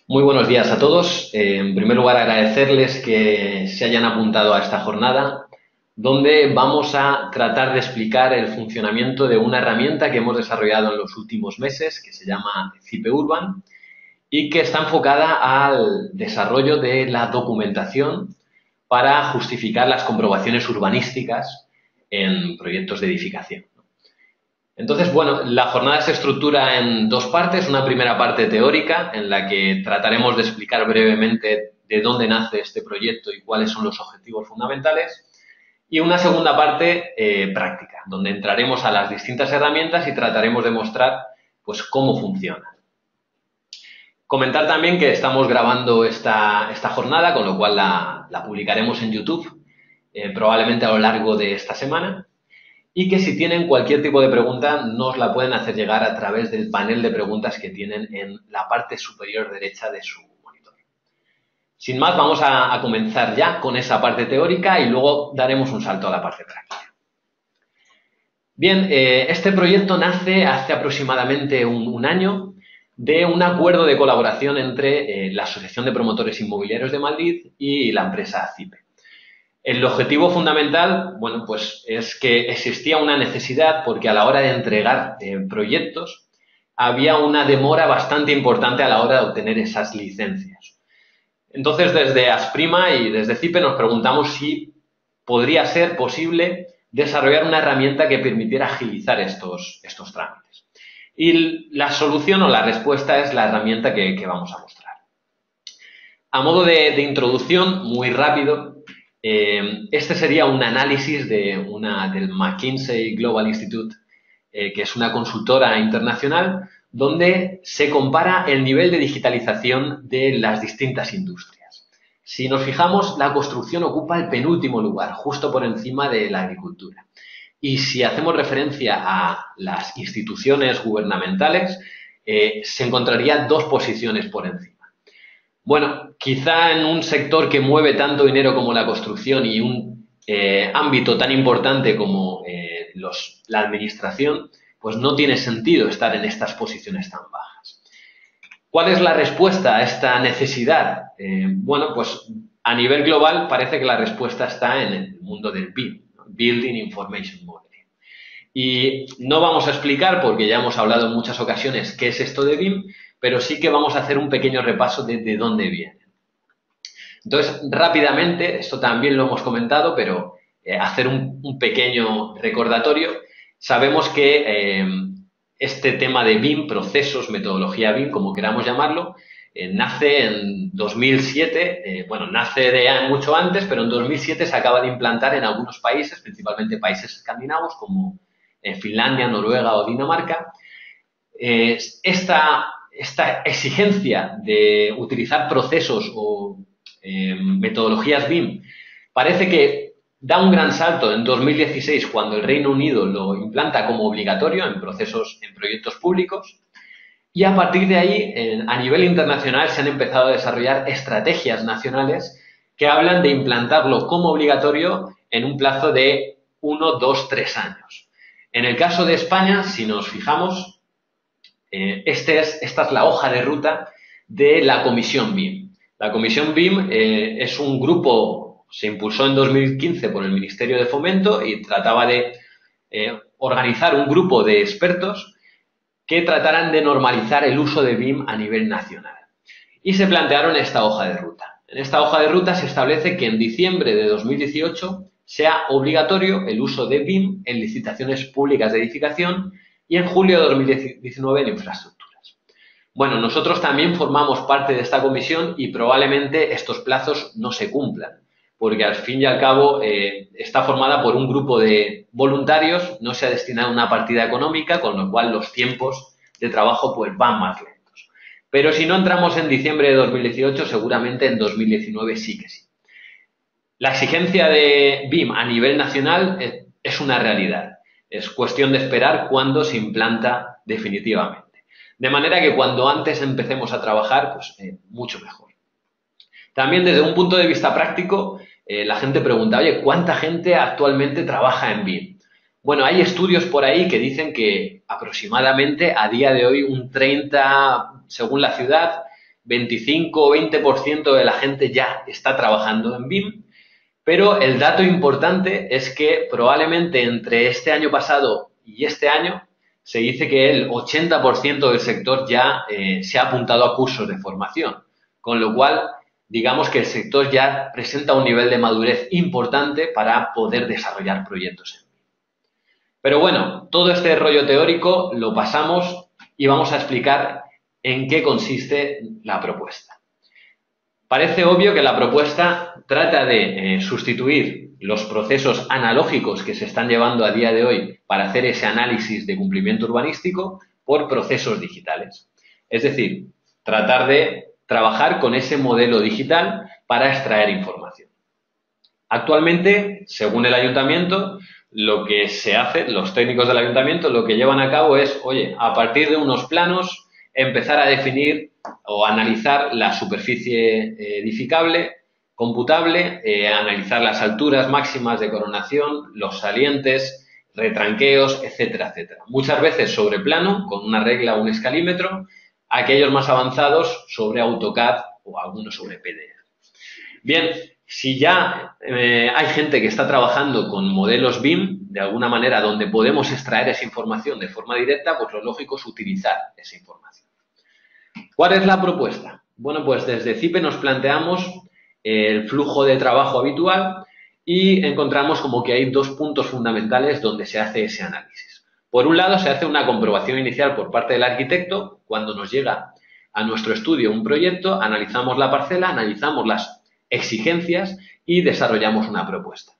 Muy buenos días a todos. En primer lugar, agradecerles que se hayan apuntado a esta jornada, donde vamos a tratar de explicar el funcionamiento de una herramienta que hemos desarrollado en los últimos meses, que se llama Cipe Urban, y que está enfocada al desarrollo de la documentación para justificar las comprobaciones urbanísticas en proyectos de edificación. Entonces, bueno, la jornada se estructura en dos partes. Una primera parte teórica, en la que trataremos de explicar brevemente de dónde nace este proyecto y cuáles son los objetivos fundamentales. Y una segunda parte práctica, donde entraremos a las distintas herramientas y trataremos de mostrar pues, cómo funcionan. Comentar también que estamos grabando esta jornada, con lo cual la publicaremos en YouTube, probablemente a lo largo de esta semana. Y que si tienen cualquier tipo de pregunta nos la pueden hacer llegar a través del panel de preguntas que tienen en la parte superior derecha de su monitor. Sin más, vamos a comenzar ya con esa parte teórica y luego daremos un salto a la parte práctica. Bien, este proyecto nace hace aproximadamente un año de un acuerdo de colaboración entre la Asociación de Promotores Inmobiliarios de Madrid y la empresa Cipe. El objetivo fundamental, bueno, pues es que existía una necesidad porque a la hora de entregar proyectos había una demora bastante importante a la hora de obtener esas licencias. Entonces, desde Asprima y desde Cipe nos preguntamos si podría ser posible desarrollar una herramienta que permitiera agilizar estos trámites. Y la solución o la respuesta es la herramienta que vamos a mostrar. A modo de introducción, muy rápido, este sería un análisis del McKinsey Global Institute, que es una consultora internacional, donde se compara el nivel de digitalización de las distintas industrias. Si nos fijamos, la construcción ocupa el penúltimo lugar, justo por encima de la agricultura. Y si hacemos referencia a las instituciones gubernamentales, se encontraría dos posiciones por encima. Bueno, quizá en un sector que mueve tanto dinero como la construcción y un ámbito tan importante como la administración, pues no tiene sentido estar en estas posiciones tan bajas. ¿Cuál es la respuesta a esta necesidad? Bueno, pues a nivel global parece que la respuesta está en el mundo del BIM, ¿no? Building Information Modeling. Y no vamos a explicar, porque ya hemos hablado en muchas ocasiones, qué es esto de BIM, pero sí que vamos a hacer un pequeño repaso de dónde viene. Entonces, rápidamente, esto también lo hemos comentado, pero hacer un pequeño recordatorio. Sabemos que este tema de BIM, procesos, metodología BIM, como queramos llamarlo, nace en 2007, bueno, nace de mucho antes, pero en 2007 se acaba de implantar en algunos países, principalmente países escandinavos como Finlandia, Noruega o Dinamarca. Esta exigencia de utilizar procesos o metodologías BIM parece que da un gran salto en 2016 cuando el Reino Unido lo implanta como obligatorio en proyectos públicos, y a partir de ahí, a nivel internacional, se han empezado a desarrollar estrategias nacionales que hablan de implantarlo como obligatorio en un plazo de 1, 2, 3 años. En el caso de España, si nos fijamos, esta es la hoja de ruta de la Comisión BIM. La Comisión BIM es un grupo, se impulsó en 2015 por el Ministerio de Fomento y trataba de organizar un grupo de expertos que trataran de normalizar el uso de BIM a nivel nacional. Y se plantearon esta hoja de ruta. En esta hoja de ruta se establece que en diciembre de 2018 sea obligatorio el uso de BIM en licitaciones públicas de edificación y en julio de 2019 en infraestructuras. Bueno, nosotros también formamos parte de esta comisión y probablemente estos plazos no se cumplan, porque al fin y al cabo está formada por un grupo de voluntarios, no se ha destinado una partida económica, con lo cual los tiempos de trabajo pues van más lentos. Pero si no entramos en diciembre de 2018, seguramente en 2019 sí que sí. La exigencia de BIM a nivel nacional es una realidad. Es cuestión de esperar cuándo se implanta definitivamente. De manera que cuando antes empecemos a trabajar, pues mucho mejor. También desde un punto de vista práctico, la gente pregunta, oye, ¿cuánta gente actualmente trabaja en BIM? Bueno, hay estudios por ahí que dicen que aproximadamente a día de hoy un 30, según la ciudad, 25 o 20% de la gente ya está trabajando en BIM, pero el dato importante es que probablemente entre este año pasado y este año se dice que el 80% del sector ya se ha apuntado a cursos de formación, con lo cual digamos que el sector ya presenta un nivel de madurez importante para poder desarrollar proyectos en BIM. Pero bueno, todo este rollo teórico lo pasamos y vamos a explicar en qué consiste la propuesta. Parece obvio que la propuesta trata de sustituir los procesos analógicos que se están llevando a día de hoy para hacer ese análisis de cumplimiento urbanístico por procesos digitales. Es decir, tratar de trabajar con ese modelo digital para extraer información. Actualmente, según el ayuntamiento, lo que se hace, los técnicos del ayuntamiento lo que llevan a cabo es, oye, a partir de unos planos, empezar a definir o analizar la superficie edificable, computable, analizar las alturas máximas de coronación, los salientes, retranqueos, etcétera, etcétera. Muchas veces sobre plano, con una regla o un escalímetro, aquellos más avanzados sobre AutoCAD o algunos sobre PDF. Bien, si ya hay gente que está trabajando con modelos BIM, de alguna manera donde podemos extraer esa información de forma directa, pues lo lógico es utilizar esa información. ¿Cuál es la propuesta? Bueno, pues desde CIPE nos planteamos el flujo de trabajo habitual y encontramos como que hay dos puntos fundamentales donde se hace ese análisis. Por un lado, se hace una comprobación inicial por parte del arquitecto. Cuando nos llega a nuestro estudio un proyecto, analizamos la parcela, analizamos las exigencias y desarrollamos una propuesta.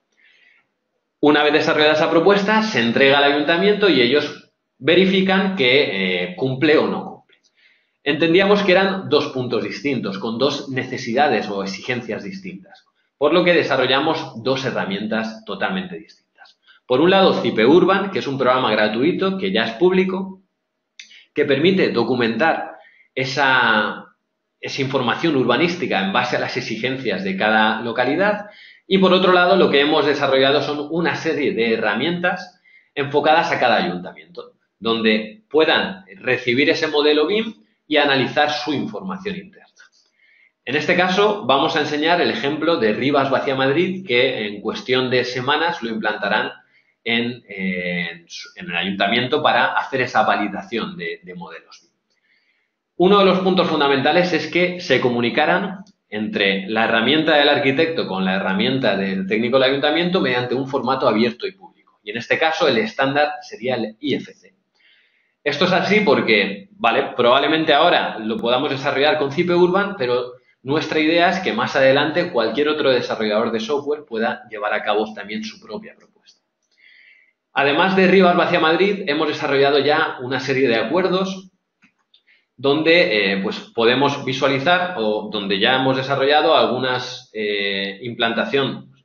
Una vez desarrollada esa propuesta, se entrega al ayuntamiento y ellos verifican que cumple o no cumple. Entendíamos que eran dos puntos distintos, con dos necesidades o exigencias distintas, por lo que desarrollamos dos herramientas totalmente distintas. Por un lado, CIPE Urban, que es un programa gratuito que ya es público, que permite documentar esa información urbanística en base a las exigencias de cada localidad. Y por otro lado, lo que hemos desarrollado son una serie de herramientas enfocadas a cada ayuntamiento, donde puedan recibir ese modelo BIM y analizar su información interna. En este caso, vamos a enseñar el ejemplo de Rivas Vacía Madrid, que en cuestión de semanas lo implantarán en el ayuntamiento para hacer esa validación de modelos BIM. Uno de los puntos fundamentales es que se comunicaran entre la herramienta del arquitecto con la herramienta del técnico del ayuntamiento mediante un formato abierto y público. Y en este caso el estándar sería el IFC. Esto es así porque, vale, probablemente ahora lo podamos desarrollar con CIPE Urban, pero nuestra idea es que más adelante cualquier otro desarrollador de software pueda llevar a cabo también su propia propuesta. Además de Rivas Vacía Madrid, hemos desarrollado ya una serie de acuerdos donde pues podemos visualizar o donde ya hemos desarrollado algunas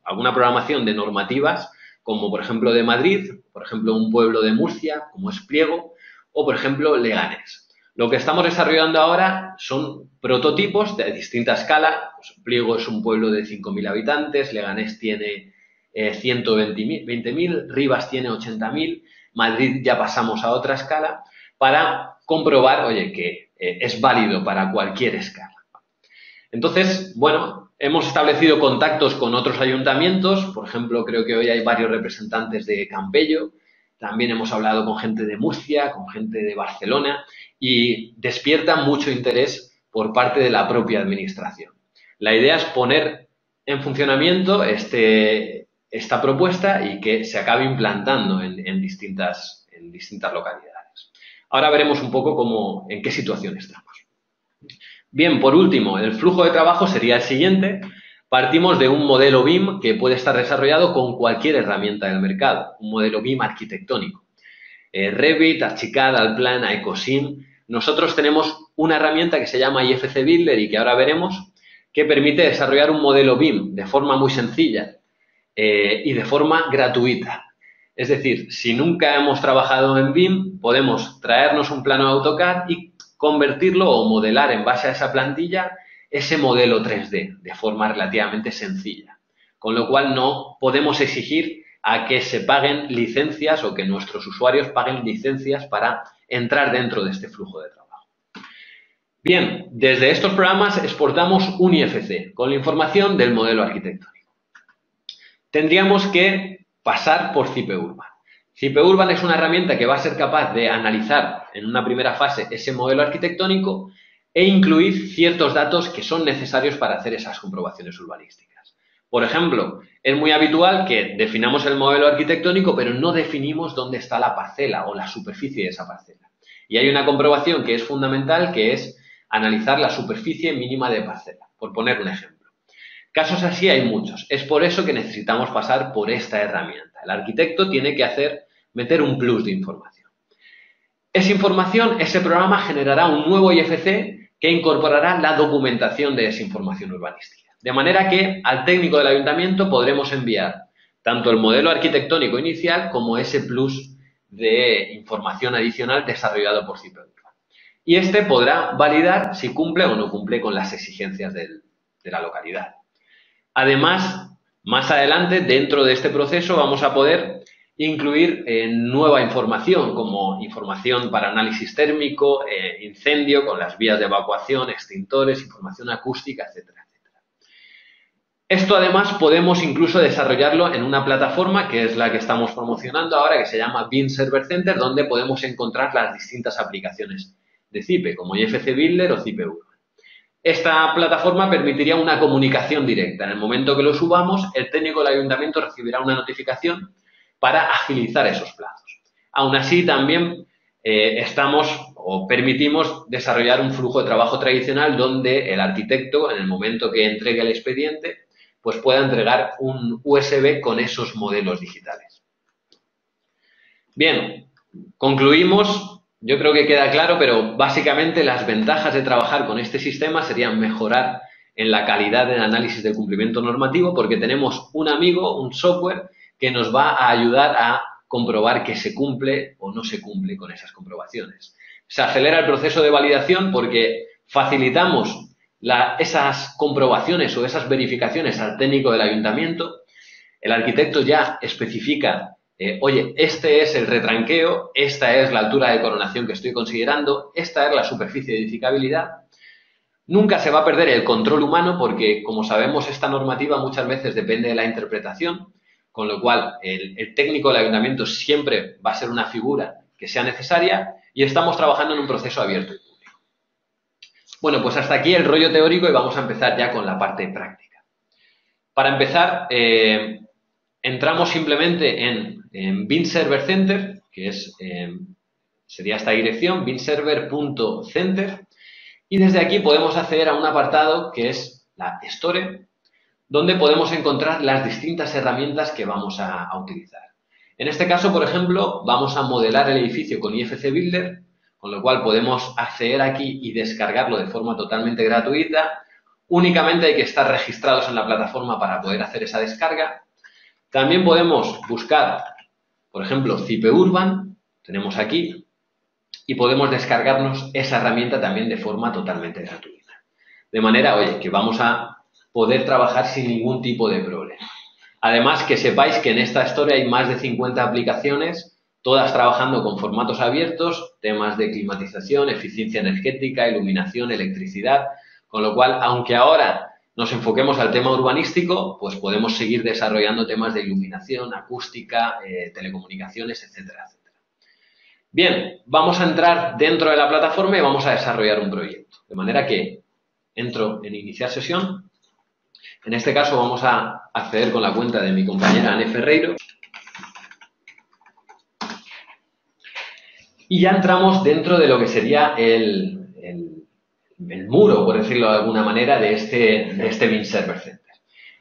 alguna programación de normativas, como por ejemplo de Madrid, por ejemplo un pueblo de Murcia, como es Pliego, o por ejemplo Leganés. Lo que estamos desarrollando ahora son prototipos de distinta escala. Pues Pliego es un pueblo de 5.000 habitantes, Leganés tiene 120.000, Rivas tiene 80.000, Madrid ya pasamos a otra escala para comprobar, oye, que es válido para cualquier escala. Entonces, bueno, hemos establecido contactos con otros ayuntamientos. Por ejemplo, creo que hoy hay varios representantes de Campello. También hemos hablado con gente de Murcia, con gente de Barcelona y despierta mucho interés por parte de la propia administración. La idea es poner en funcionamiento esta propuesta y que se acabe implantando en distintas localidades. Ahora veremos un poco en qué situación estamos. Bien, por último, el flujo de trabajo sería el siguiente. Partimos de un modelo BIM que puede estar desarrollado con cualquier herramienta del mercado, un modelo BIM arquitectónico. Revit, Archicad, Allplan, Ecosim. Nosotros tenemos una herramienta que se llama IFC Builder y que ahora veremos, que permite desarrollar un modelo BIM de forma muy sencilla y de forma gratuita. Es decir, si nunca hemos trabajado en BIM, podemos traernos un plano de AutoCAD y convertirlo o modelar en base a esa plantilla ese modelo 3D de forma relativamente sencilla. Con lo cual no podemos exigir a que se paguen licencias o que nuestros usuarios paguen licencias para entrar dentro de este flujo de trabajo. Bien, desde estos programas exportamos un IFC con la información del modelo arquitectónico. Tendríamos que pasar por CIPE-Urban. CIPE-Urban es una herramienta que va a ser capaz de analizar en una primera fase ese modelo arquitectónico e incluir ciertos datos que son necesarios para hacer esas comprobaciones urbanísticas. Por ejemplo, es muy habitual que definamos el modelo arquitectónico, pero no definimos dónde está la parcela o la superficie de esa parcela. Y hay una comprobación que es fundamental, que es analizar la superficie mínima de parcela, por poner un ejemplo. Casos así hay muchos. Es por eso que necesitamos pasar por esta herramienta. El arquitecto tiene que meter un plus de información. Esa información, ese programa generará un nuevo IFC que incorporará la documentación de esa información urbanística. De manera que al técnico del ayuntamiento podremos enviar tanto el modelo arquitectónico inicial como ese plus de información adicional desarrollado por CIPE-Urban. Y este podrá validar si cumple o no cumple con las exigencias de la localidad. Además, más adelante, dentro de este proceso, vamos a poder incluir nueva información, como información para análisis térmico, incendio, con las vías de evacuación, extintores, información acústica, etcétera, etcétera. Esto, además, podemos incluso desarrollarlo en una plataforma que es la que estamos promocionando ahora, que se llama BIM Server Center, donde podemos encontrar las distintas aplicaciones de CIPE, como IFC Builder o CIPE-Urban. Esta plataforma permitiría una comunicación directa. En el momento que lo subamos, el técnico del ayuntamiento recibirá una notificación para agilizar esos plazos. Aún así, también permitimos desarrollar un flujo de trabajo tradicional donde el arquitecto, en el momento que entregue el expediente, pues pueda entregar un USB con esos modelos digitales. Bien, concluimos. Yo creo que queda claro, pero básicamente las ventajas de trabajar con este sistema serían mejorar en la calidad del análisis del cumplimiento normativo, porque tenemos un amigo, un software, que nos va a ayudar a comprobar que se cumple o no se cumple con esas comprobaciones. Se acelera el proceso de validación porque facilitamos esas comprobaciones o esas verificaciones al técnico del ayuntamiento. El arquitecto ya especifica oye, este es el retranqueo, esta es la altura de coronación que estoy considerando, esta es la superficie de edificabilidad. Nunca se va a perder el control humano porque, como sabemos, esta normativa muchas veces depende de la interpretación, con lo cual el técnico del ayuntamiento siempre va a ser una figura que sea necesaria y estamos trabajando en un proceso abierto y público. Bueno, pues hasta aquí el rollo teórico y vamos a empezar ya con la parte práctica. Para empezar, entramos simplemente en BIM Server Center, que sería esta dirección, bimserver.center, y desde aquí podemos acceder a un apartado que es la Store, donde podemos encontrar las distintas herramientas que vamos a utilizar. En este caso, por ejemplo, vamos a modelar el edificio con IFC Builder, con lo cual podemos acceder aquí y descargarlo de forma totalmente gratuita. Únicamente hay que estar registrados en la plataforma para poder hacer esa descarga. También podemos buscar, por ejemplo, CIPE-Urban, tenemos aquí, y podemos descargarnos esa herramienta también de forma totalmente gratuita. De manera, oye, que vamos a poder trabajar sin ningún tipo de problema. Además, que sepáis que en esta Store hay más de 50 aplicaciones, todas trabajando con formatos abiertos, temas de climatización, eficiencia energética, iluminación, electricidad, con lo cual, aunque ahora nos enfoquemos al tema urbanístico, pues podemos seguir desarrollando temas de iluminación, acústica, telecomunicaciones, etcétera, etcétera. Bien, vamos a entrar dentro de la plataforma y vamos a desarrollar un proyecto. De manera que entro en iniciar sesión. En este caso vamos a acceder con la cuenta de mi compañera Ane Ferreiro. Y ya entramos dentro de lo que sería el muro, por decirlo de alguna manera, de este BIM Server Center.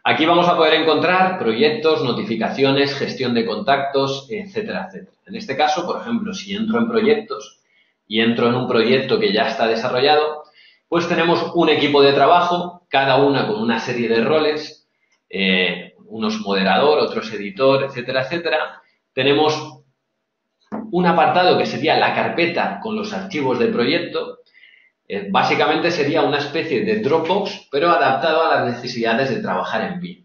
Aquí vamos a poder encontrar proyectos, notificaciones, gestión de contactos, etcétera, etcétera. En este caso, por ejemplo, si entro en proyectos y entro en un proyecto que ya está desarrollado, pues tenemos un equipo de trabajo, cada una con una serie de roles, unos moderador, otros editor, etcétera, etcétera. Tenemos un apartado que sería la carpeta con los archivos del proyecto. Básicamente sería una especie de Dropbox, pero adaptado a las necesidades de trabajar en BIM.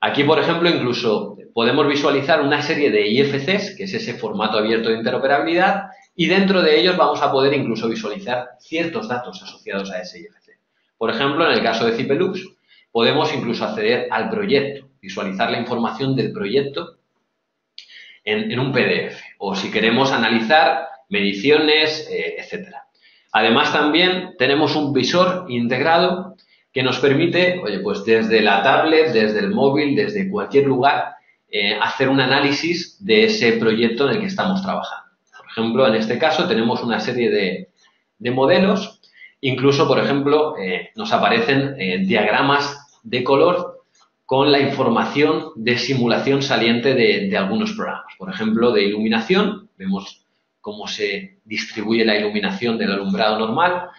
Aquí, por ejemplo, incluso podemos visualizar una serie de IFCs, que es ese formato abierto de interoperabilidad, y dentro de ellos vamos a poder incluso visualizar ciertos datos asociados a ese IFC. Por ejemplo, en el caso de Cipelux, podemos incluso acceder al proyecto, visualizar la información del proyecto en un PDF, o si queremos analizar mediciones, etcétera. Además, también tenemos un visor integrado que nos permite, oye, pues desde la tablet, desde el móvil, desde cualquier lugar, hacer un análisis de ese proyecto en el que estamos trabajando. Por ejemplo, en este caso tenemos una serie de modelos, incluso, por ejemplo, nos aparecen diagramas de color con la información de simulación saliente de algunos programas. Por ejemplo, de iluminación, vemos cómo se distribuye la iluminación del alumbrado normal,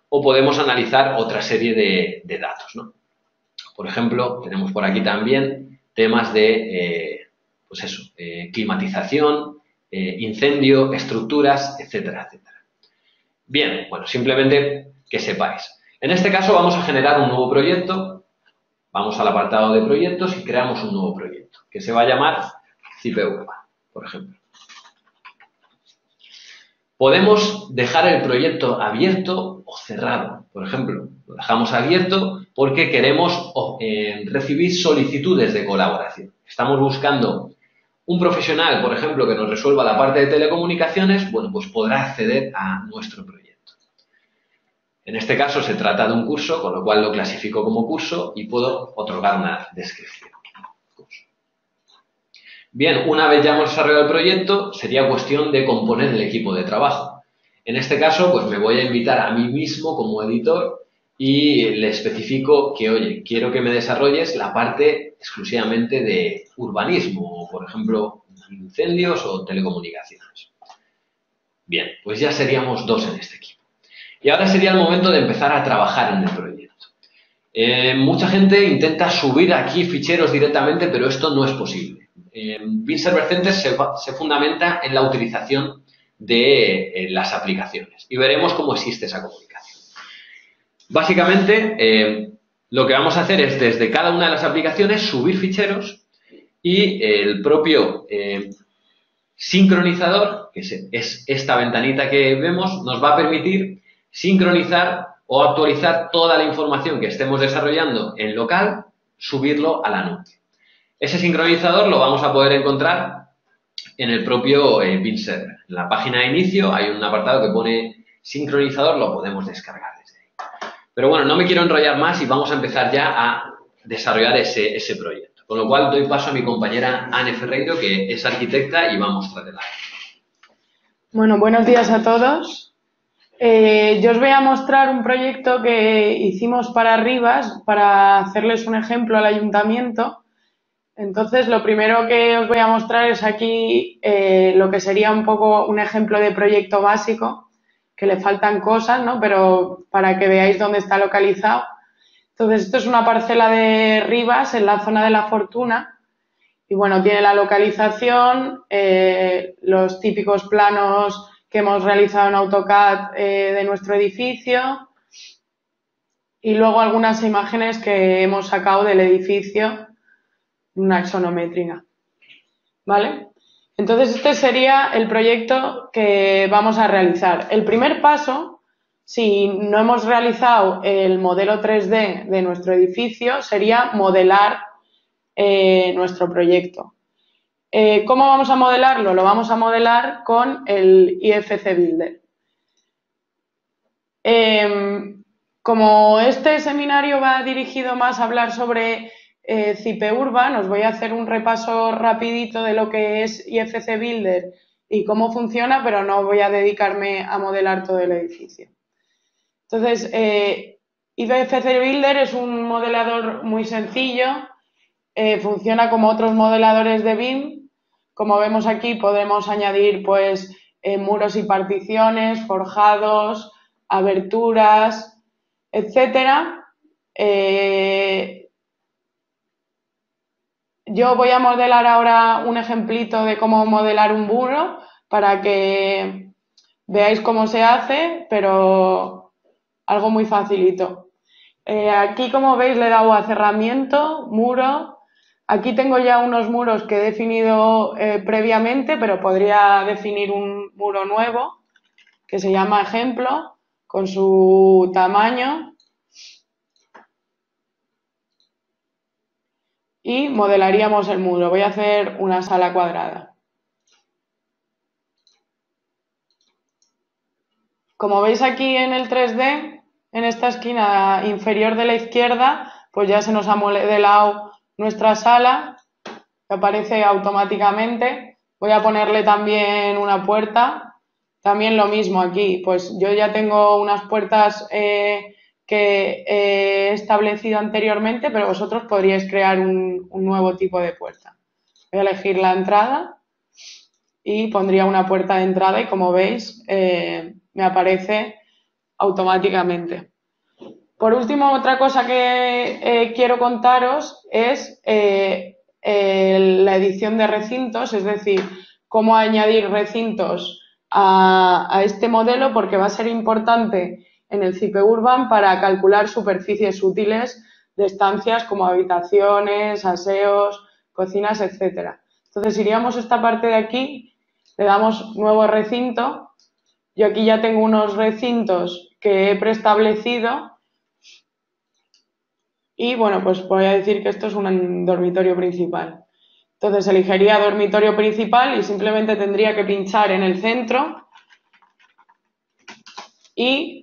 o podemos analizar otra serie de datos, ¿no? Por ejemplo, tenemos por aquí también temas de, pues eso, climatización, incendio, estructuras, etcétera, etcétera. Bien, bueno, simplemente que sepáis. En este caso vamos a generar un nuevo proyecto. Vamos al apartado de proyectos y creamos un nuevo proyecto que se va a llamar Cipurba, por ejemplo. Podemos dejar el proyecto abierto o cerrado. Por ejemplo, lo dejamos abierto porque queremos recibir solicitudes de colaboración. Estamos buscando un profesional, por ejemplo, que nos resuelva la parte de telecomunicaciones, bueno, pues podrá acceder a nuestro proyecto. En este caso se trata de un curso, con lo cual lo clasifico como curso y puedo otorgar una descripción. Bien, una vez ya hemos desarrollado el proyecto, sería cuestión de componer el equipo de trabajo. En este caso, pues me voy a invitar a mí mismo como editor y le especifico que, oye, quiero que me desarrolles la parte exclusivamente de urbanismo, o por ejemplo, incendios o telecomunicaciones. Bien, pues ya seríamos 2 en este equipo. Y ahora sería el momento de empezar a trabajar en el proyecto. Mucha gente intenta subir aquí ficheros directamente, pero esto no es posible. Beam Server Center se fundamenta en la utilización de las aplicaciones y veremos cómo existe esa comunicación. Básicamente, lo que vamos a hacer es desde cada una de las aplicaciones subir ficheros y el propio sincronizador, que es esta ventanita que vemos, nos va a permitir sincronizar o actualizar toda la información que estemos desarrollando en local, subirlo a la nube. Ese sincronizador lo vamos a poder encontrar en el propio Beam Server. En la página de inicio hay un apartado que pone sincronizador, lo podemos descargar desde ahí. Pero bueno, no me quiero enrollar más y vamos a empezar ya a desarrollar ese proyecto. Con lo cual doy paso a mi compañera Anne Ferreiro, que es arquitecta, y va a mostrarla. Bueno, buenos días a todos. Yo os voy a mostrar un proyecto que hicimos para Rivas para hacerles un ejemplo al ayuntamiento. Entonces, lo primero que os voy a mostrar es aquí lo que sería un poco un ejemplo de proyecto básico, que le faltan cosas, ¿no? Pero para que veáis dónde está localizado. Entonces, esto es una parcela de Rivas en la zona de La Fortuna. Y bueno, tiene la localización, los típicos planos que hemos realizado en AutoCAD de nuestro edificio y luego algunas imágenes que hemos sacado del edificio, una axonométrica, ¿vale? Entonces, este sería el proyecto que vamos a realizar. El primer paso, si no hemos realizado el modelo 3D de nuestro edificio, sería modelar nuestro proyecto. ¿Cómo vamos a modelarlo? Lo vamos a modelar con el IFC Builder. Como este seminario va dirigido más a hablar sobre Cipurba, os voy a hacer un repaso rapidito de lo que es IFC Builder y cómo funciona, pero no voy a dedicarme a modelar todo el edificio. Entonces, IFC Builder es un modelador muy sencillo, funciona como otros modeladores de BIM. Como vemos aquí, podemos añadir pues muros y particiones, forjados, aberturas, etcétera. Yo voy a modelar ahora un ejemplito de cómo modelar un muro para que veáis cómo se hace, pero algo muy facilito. Aquí, como veis, le he dado a cerramiento, muro. Aquí tengo ya unos muros que he definido previamente, pero podría definir un muro nuevo. que se llama ejemplo, con su tamaño, y modelaríamos el muro. Voy a hacer una sala cuadrada. Como veis aquí en el 3D, en esta esquina inferior de la izquierda, pues ya se nos ha modelado nuestra sala, que aparece automáticamente. Voy a ponerle también una puerta. También lo mismo aquí, pues yo ya tengo unas puertas que he establecido anteriormente, pero vosotros podríais crear un nuevo tipo de puerta. Voy a elegir la entrada y pondría una puerta de entrada y, como veis, me aparece automáticamente. Por último, otra cosa que quiero contaros es la edición de recintos, es decir, cómo añadir recintos a este modelo, porque va a ser importante en el CIPE Urban para calcular superficies útiles de estancias como habitaciones, aseos, cocinas, etcétera. Entonces, iríamos a esta parte de aquí, le damos nuevo recinto. Yo aquí ya tengo unos recintos que he preestablecido y, bueno, pues voy a decir que esto es un dormitorio principal. Entonces elegiría dormitorio principal y simplemente tendría que pinchar en el centro y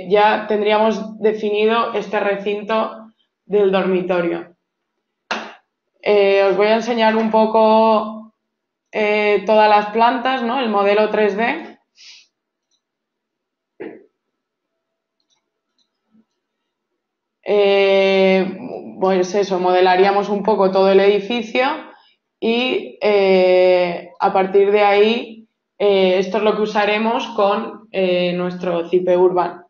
ya tendríamos definido este recinto del dormitorio. Os voy a enseñar un poco todas las plantas, ¿no? El modelo 3D. Pues eso, modelaríamos un poco todo el edificio y a partir de ahí esto es lo que usaremos con nuestro CIPE Urban.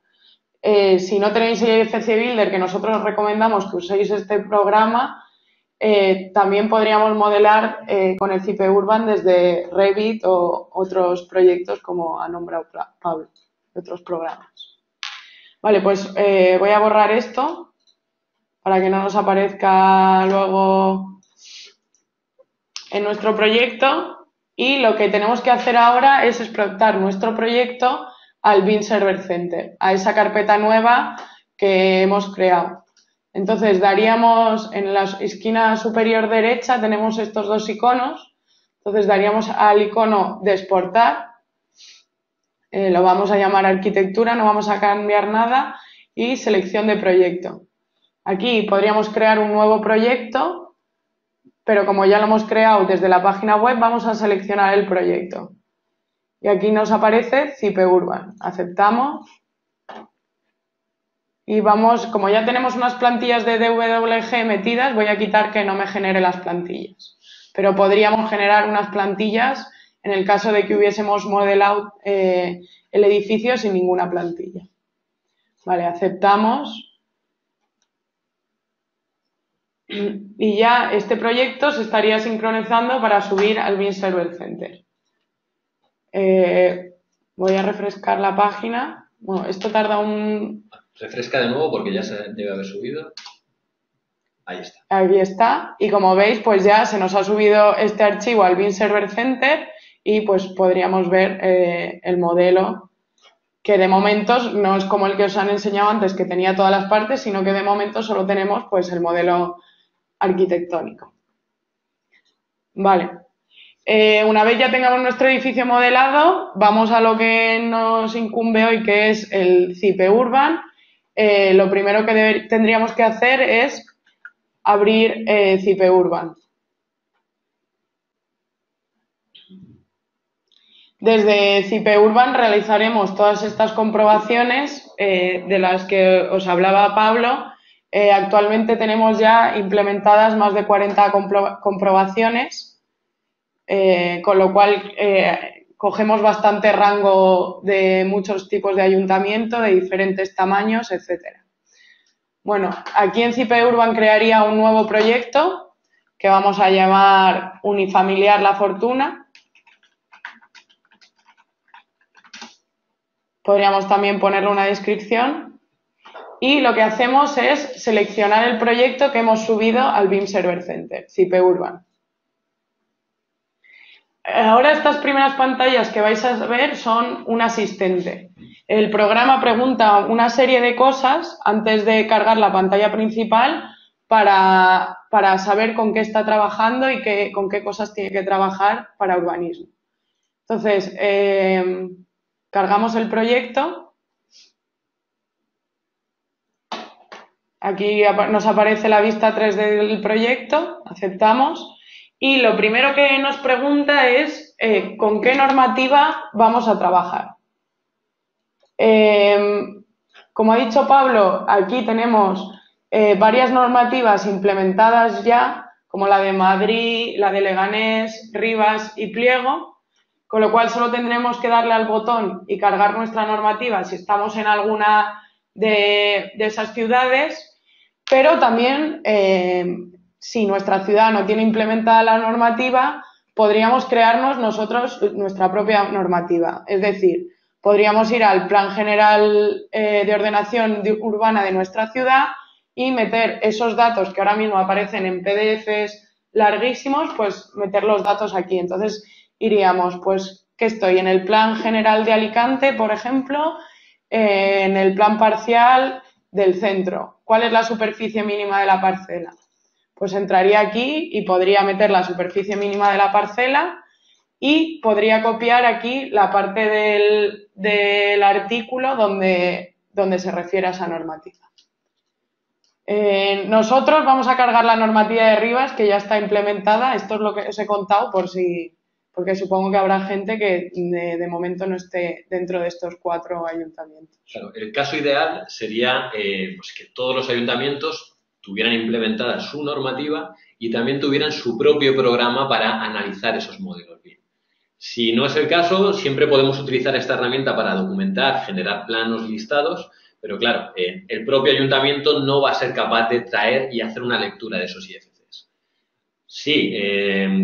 Si no tenéis FC Builder, que nosotros recomendamos que uséis este programa, también podríamos modelar con el CIPE Urban desde Revit o otros proyectos como ha nombrado Pablo, otros programas. Vale, pues voy a borrar esto para que no nos aparezca luego en nuestro proyecto, y lo que tenemos que hacer ahora es exportar nuestro proyecto al BIM Server Center, a esa carpeta nueva que hemos creado. Entonces daríamos en la esquina superior derecha, tenemos estos dos iconos, entonces daríamos al icono de exportar, lo vamos a llamar arquitectura, no vamos a cambiar nada, y selección de proyecto. Aquí podríamos crear un nuevo proyecto, pero como ya lo hemos creado desde la página web, vamos a seleccionar el proyecto. Y aquí nos aparece CIPE Urban. Aceptamos. Y vamos, como ya tenemos unas plantillas de DWG metidas, voy a quitar que no me genere las plantillas. Pero podríamos generar unas plantillas en el caso de que hubiésemos modelado el edificio sin ninguna plantilla. Vale, aceptamos. Y ya este proyecto se estaría sincronizando para subir al BIM Server Center. Voy a refrescar la página. Bueno, esto tarda un... Refresca de nuevo porque ya se debe haber subido. Ahí está. Aquí está. Y como veis, pues ya se nos ha subido este archivo al BIM Server Center y pues podríamos ver el modelo, que de momento no es como el que os han enseñado antes, que tenía todas las partes, sino que de momento solo tenemos pues el modelo arquitectónico. Vale. Una vez ya tengamos nuestro edificio modelado, vamos a lo que nos incumbe hoy, que es el CIPE Urban. Lo primero que tendríamos que hacer es abrir CIPE Urban. Desde CIPE Urban realizaremos todas estas comprobaciones de las que os hablaba Pablo. Actualmente tenemos ya implementadas más de 40 comprobaciones, con lo cual cogemos bastante rango de muchos tipos de ayuntamiento, de diferentes tamaños, etcétera. Bueno, aquí en CIPE Urban crearía un nuevo proyecto que vamos a llamar Unifamiliar La Fortuna. Podríamos también ponerle una descripción. Y lo que hacemos es seleccionar el proyecto que hemos subido al BIM Server Center, CIPE Urban. Ahora estas primeras pantallas que vais a ver son un asistente. El programa pregunta una serie de cosas antes de cargar la pantalla principal para saber con qué está trabajando y con qué cosas tiene que trabajar para urbanismo. Entonces, cargamos el proyecto. Aquí nos aparece la vista 3D del proyecto, aceptamos. Y lo primero que nos pregunta es con qué normativa vamos a trabajar. Como ha dicho Pablo, aquí tenemos varias normativas implementadas ya, como la de Madrid, la de Leganés, Rivas y Pliego, con lo cual solo tendremos que darle al botón y cargar nuestra normativa si estamos en alguna de esas ciudades, pero también si nuestra ciudad no tiene implementada la normativa, podríamos crearnos nosotros nuestra propia normativa. Es decir, podríamos ir al Plan General de Ordenación Urbana de nuestra ciudad y meter esos datos que ahora mismo aparecen en PDFs larguísimos, pues meter los datos aquí. Entonces iríamos, pues, ¿qué estoy? En el Plan General de Alicante, por ejemplo, en el plan parcial del centro. ¿Cuál es la superficie mínima de la parcela? Pues entraría aquí y podría meter la superficie mínima de la parcela y podría copiar aquí la parte del artículo donde se refiere a esa normativa. Nosotros vamos a cargar la normativa de Rivas, que ya está implementada. Esto es lo que os he contado porque supongo que habrá gente que de momento no esté dentro de estos 4 ayuntamientos. Claro, el caso ideal sería pues que todos los ayuntamientos tuvieran implementada su normativa y también tuvieran su propio programa para analizar esos modelos bien. Si no es el caso, siempre podemos utilizar esta herramienta para documentar, generar planos listados, pero claro, el propio ayuntamiento no va a ser capaz de traer y hacer una lectura de esos IFCs. Si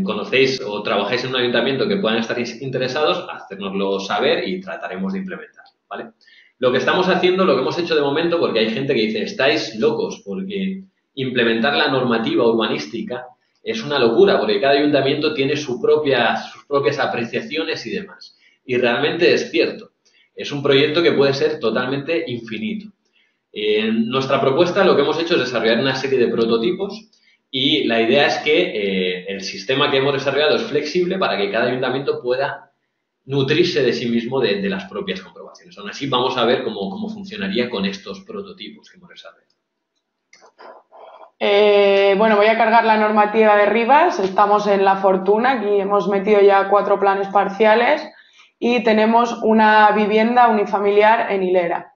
conocéis o trabajáis en un ayuntamiento que puedan estar interesados, hacérnoslo saber y trataremos de implementarlo, ¿vale? Lo que estamos haciendo, lo que hemos hecho de momento, porque hay gente que dice, estáis locos, porque implementar la normativa urbanística es una locura, porque cada ayuntamiento tiene sus propias apreciaciones y demás. Y realmente es cierto, es un proyecto que puede ser totalmente infinito. En nuestra propuesta lo que hemos hecho es desarrollar una serie de prototipos y la idea es que el sistema que hemos desarrollado es flexible para que cada ayuntamiento pueda nutrirse de sí mismo de las propias comprobaciones. Aún así, vamos a ver cómo funcionaría con estos prototipos que hemos desarrollado. Bueno, voy a cargar la normativa de Rivas. Estamos en La Fortuna. Aquí hemos metido ya 4 planes parciales y tenemos una vivienda unifamiliar en hilera.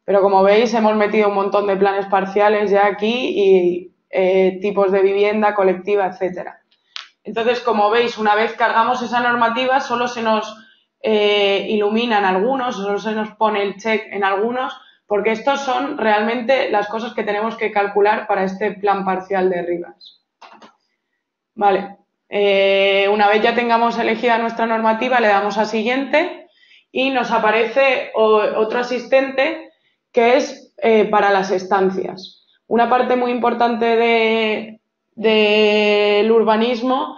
Pero como veis, hemos metido un montón de planes parciales ya aquí y tipos de vivienda, colectiva, etcétera. Entonces, como veis, una vez cargamos esa normativa, solo se nos iluminan algunos, solo se nos pone el check en algunos, porque estos son realmente las cosas que tenemos que calcular para este plan parcial de Rivas. Vale. Una vez ya tengamos elegida nuestra normativa, le damos a siguiente y nos aparece otro asistente que es para las estancias. Una parte muy importante del urbanismo,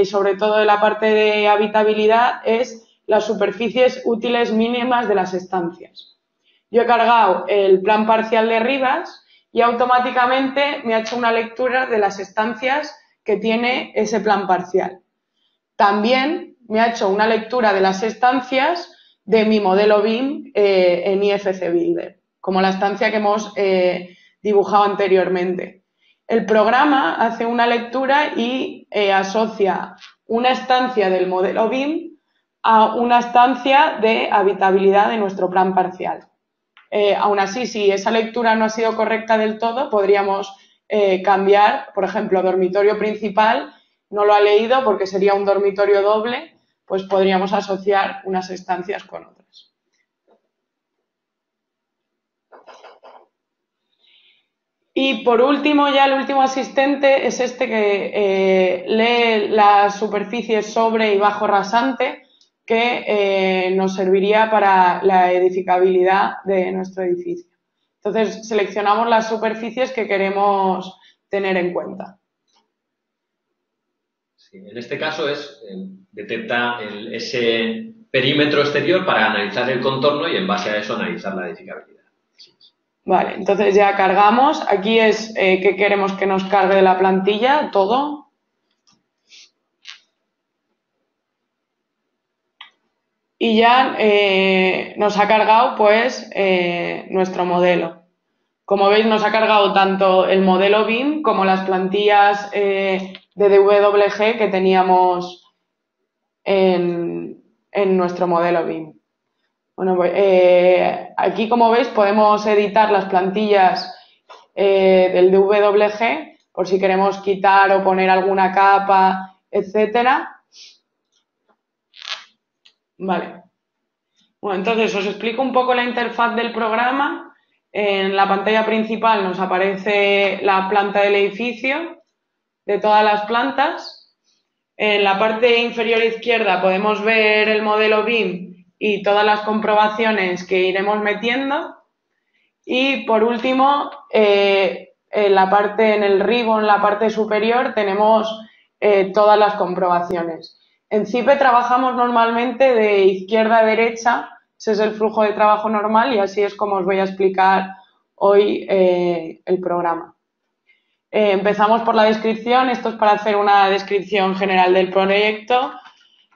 sobre todo de la parte de habitabilidad, es las superficies útiles mínimas de las estancias. Yo he cargado el plan parcial de Rivas y automáticamente me ha hecho una lectura de las estancias que tiene ese plan parcial. También me ha hecho una lectura de las estancias de mi modelo BIM en IFC Builder, como la estancia que hemos dibujado anteriormente. El programa hace una lectura y asocia una estancia del modelo BIM a una estancia de habitabilidad de nuestro plan parcial. Aún así, si esa lectura no ha sido correcta del todo, podríamos cambiar, por ejemplo, dormitorio principal, no lo ha leído porque sería un dormitorio doble, pues podríamos asociar unas estancias con otras. Y por último, ya el último asistente es este que lee las superficies sobre y bajo rasante, que nos serviría para la edificabilidad de nuestro edificio. Entonces, seleccionamos las superficies que queremos tener en cuenta. Sí, en este caso es Detecta ese perímetro exterior para analizar el contorno y en base a eso analizar la edificabilidad. Vale, entonces ya cargamos. Aquí es que queremos que nos cargue la plantilla, todo. Y ya nos ha cargado pues nuestro modelo. Como veis, nos ha cargado tanto el modelo BIM como las plantillas de DWG que teníamos en nuestro modelo BIM. Bueno, pues, aquí, como veis, podemos editar las plantillas del DWG por si queremos quitar o poner alguna capa, etcétera. Vale. Bueno, entonces os explico un poco la interfaz del programa. En la pantalla principal nos aparece la planta del edificio, de todas las plantas. En la parte inferior izquierda podemos ver el modelo BIM y todas las comprobaciones que iremos metiendo. Y por último, en el ribbon, en la parte superior, tenemos todas las comprobaciones. En CIPE trabajamos normalmente de izquierda a derecha, ese es el flujo de trabajo normal y así es como os voy a explicar hoy el programa. Empezamos por la descripción, esto es para hacer una descripción general del proyecto.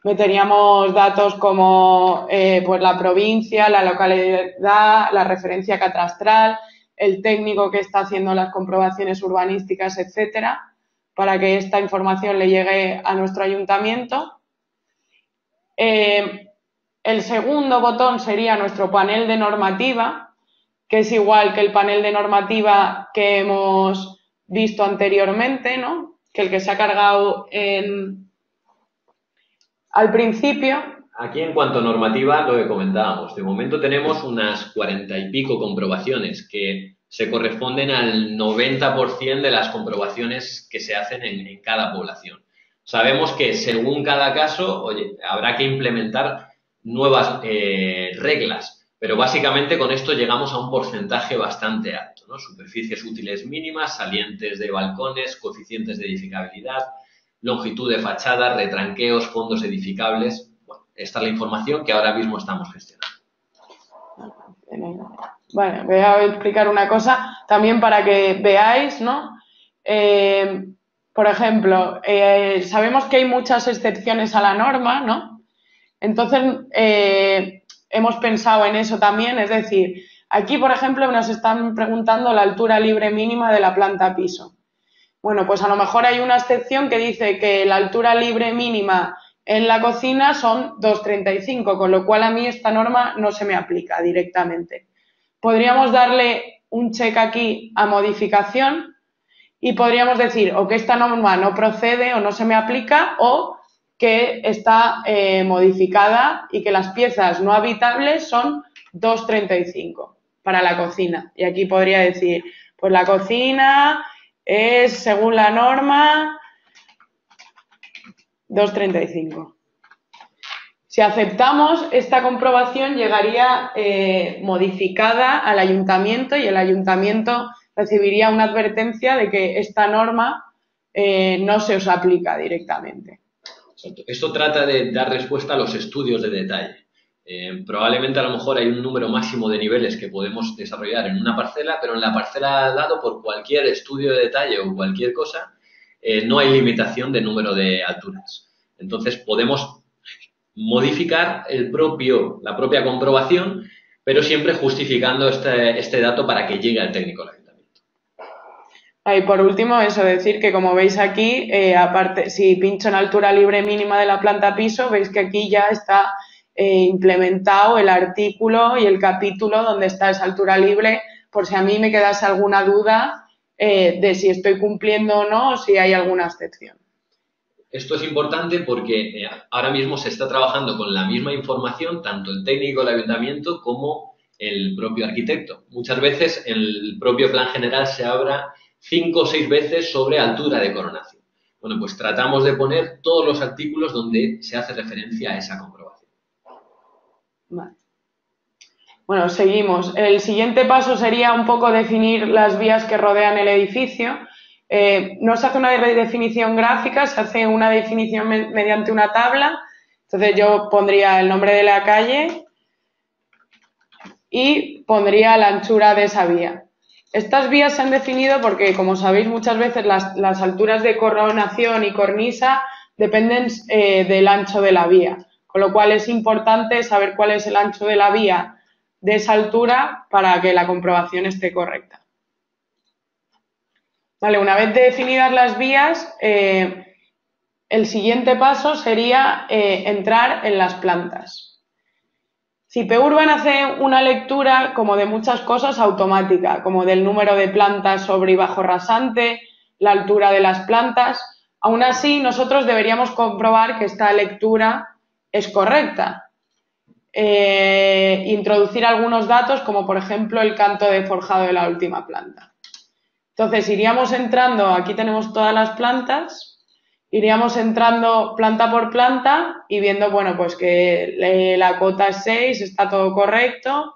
Meteríamos datos como pues la provincia, la localidad, la referencia catastral, el técnico que está haciendo las comprobaciones urbanísticas, etcétera, para que esta información le llegue a nuestro ayuntamiento. El segundo botón sería nuestro panel de normativa, que es igual que el panel de normativa que hemos visto anteriormente, ¿no? Que el que se ha cargado al principio. Aquí, en cuanto a normativa, lo que comentábamos, de momento tenemos unas 40 y pico comprobaciones que se corresponden al 90% de las comprobaciones que se hacen en cada población. Sabemos que según cada caso, oye, habrá que implementar nuevas reglas, pero básicamente con esto llegamos a un porcentaje bastante alto, ¿no? Superficies útiles mínimas, salientes de balcones, coeficientes de edificabilidad, longitud de fachadas, retranqueos, fondos edificables. Bueno, esta es la información que ahora mismo estamos gestionando. Bueno, voy a explicar una cosa también para que veáis, ¿no? Por ejemplo, sabemos que hay muchas excepciones a la norma, ¿no? Entonces, hemos pensado en eso también, es decir, aquí, por ejemplo, nos están preguntando la altura libre mínima de la planta piso. Bueno, pues a lo mejor hay una excepción que dice que la altura libre mínima en la cocina son 2,35, con lo cual a mí esta norma no se me aplica directamente. Podríamos darle un check aquí a modificación y podríamos decir o que esta norma no procede o no se me aplica o que está modificada y que las piezas no habitables son 2,35 para la cocina. Y aquí podría decir, pues la cocina es, según la norma, 2,35. Si aceptamos, esta comprobación llegaría modificada al ayuntamiento y el ayuntamiento recibiría una advertencia de que esta norma no se os aplica directamente. Esto trata de dar respuesta a los estudios de detalle. Probablemente a lo mejor hay un número máximo de niveles que podemos desarrollar en una parcela, pero en la parcela al lado, por cualquier estudio de detalle o cualquier cosa, no hay limitación de número de alturas. Entonces podemos modificar la propia comprobación, pero siempre justificando este dato para que llegue al técnico al ayuntamiento. Y por último, eso, decir que como veis aquí, aparte, si pincho en altura libre mínima de la planta piso, veis que aquí ya está implementado el artículo y el capítulo donde está esa altura libre, por si a mí me quedase alguna duda de si estoy cumpliendo o no, o si hay alguna excepción. Esto es importante porque ahora mismo se está trabajando con la misma información, tanto el técnico del ayuntamiento como el propio arquitecto. Muchas veces en el propio plan general se habla 5 o 6 veces sobre altura de coronación. Bueno, pues tratamos de poner todos los artículos donde se hace referencia a esa comprobación. Vale. Bueno, seguimos. El siguiente paso sería un poco definir las vías que rodean el edificio. No se hace una definición gráfica, se hace una definición mediante una tabla Entonces yo pondría el nombre de la calle y pondría la anchura de esa vía. Estas vías se han definido porque, como sabéis, muchas veces las alturas de coronación y cornisa dependen del ancho de la vía, con lo cual es importante saber cuál es el ancho de la vía de esa altura para que la comprobación esté correcta. Vale, una vez definidas las vías, el siguiente paso sería entrar en las plantas. CIPE-Urban hace una lectura como de muchas cosas automática, como del número de plantas sobre y bajo rasante, la altura de las plantas. Aún así, nosotros deberíamos comprobar que esta lectura es correcta. Introducir algunos datos, como por ejemplo el canto de forjado de la última planta. Entonces, iríamos entrando, aquí tenemos todas las plantas, iríamos entrando planta por planta y viendo, bueno, pues que la cota es 6, está todo correcto.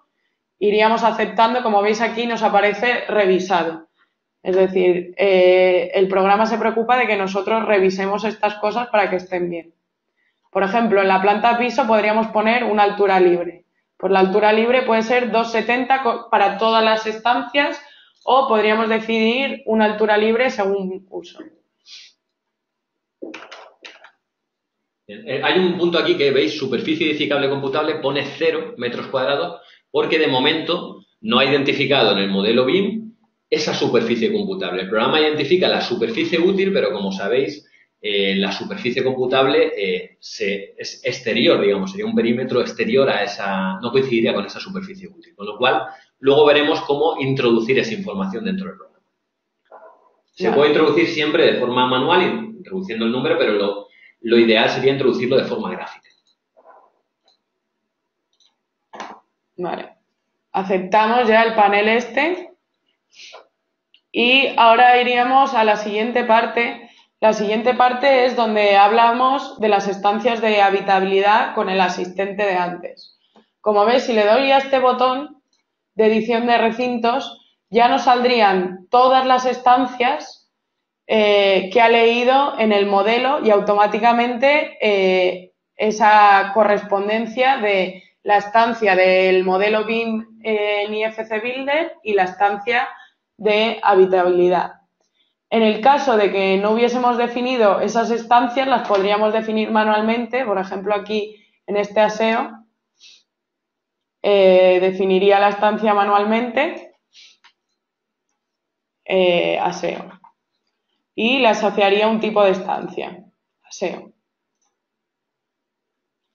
Iríamos aceptando, como veis aquí nos aparece revisado. Es decir, el programa se preocupa de que nosotros revisemos estas cosas para que estén bien. Por ejemplo, en la planta piso podríamos poner una altura libre. Pues la altura libre puede ser 2,70 para todas las estancias o podríamos decidir una altura libre según uso. Hay un punto aquí que veis, superficie edificable computable, pone 0 metros cuadrados porque de momento no ha identificado en el modelo BIM esa superficie computable. El programa identifica la superficie útil, pero como sabéis, la superficie computable es exterior, digamos, sería un perímetro exterior a esa, no coincidiría con esa superficie útil. Con lo cual, luego veremos cómo introducir esa información dentro del programa. Se puede introducir siempre de forma manual, introduciendo el número, pero lo ideal sería introducirlo de forma gráfica. Vale. Aceptamos ya el panel este. Y ahora iríamos a la siguiente parte. La siguiente parte es donde hablamos de las estancias de habitabilidad con el asistente de antes. Como veis, si le doy a este botón de edición de recintos, ya nos saldrían todas las estancias que ha leído en el modelo y automáticamente esa correspondencia de la estancia del modelo BIM en IFC Builder y la estancia de habitabilidad. En el caso de que no hubiésemos definido esas estancias, las podríamos definir manualmente. Por ejemplo, aquí en este aseo definiría la estancia manualmente, aseo, y le asociaría un tipo de estancia, aseo.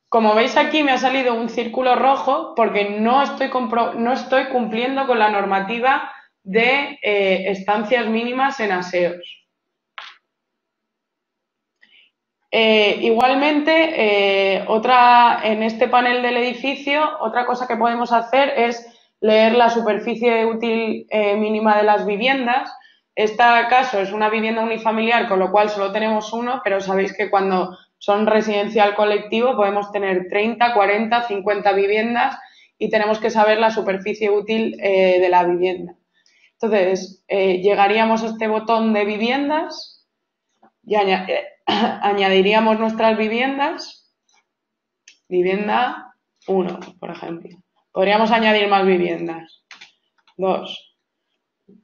Como veis aquí me ha salido un círculo rojo porque no estoy cumpliendo con la normativa de estancias mínimas en aseos. Igualmente, en este panel del edificio, otra cosa que podemos hacer es leer la superficie útil mínima de las viviendas. Este caso es una vivienda unifamiliar, con lo cual solo tenemos uno, pero sabéis que cuando son residencial colectivo podemos tener 30, 40, 50 viviendas y tenemos que saber la superficie útil de la vivienda. Entonces, llegaríamos a este botón de viviendas y añadiríamos nuestras viviendas, vivienda 1, por ejemplo. Podríamos añadir más viviendas. 2.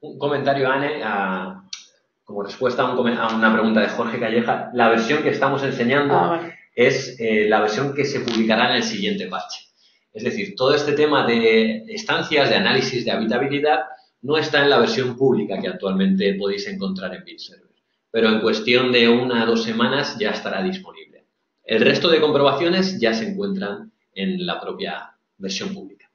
Un comentario, Anne, como respuesta a una pregunta de Jorge Calleja. La versión que estamos enseñando es la versión que se publicará en el siguiente parche. Es decir, todo este tema de estancias, de análisis de habitabilidad, no está en la versión pública que actualmente podéis encontrar en BuildServer. Pero en cuestión de 1 a 2 semanas ya estará disponible. El resto de comprobaciones ya se encuentran en la propia versión pública.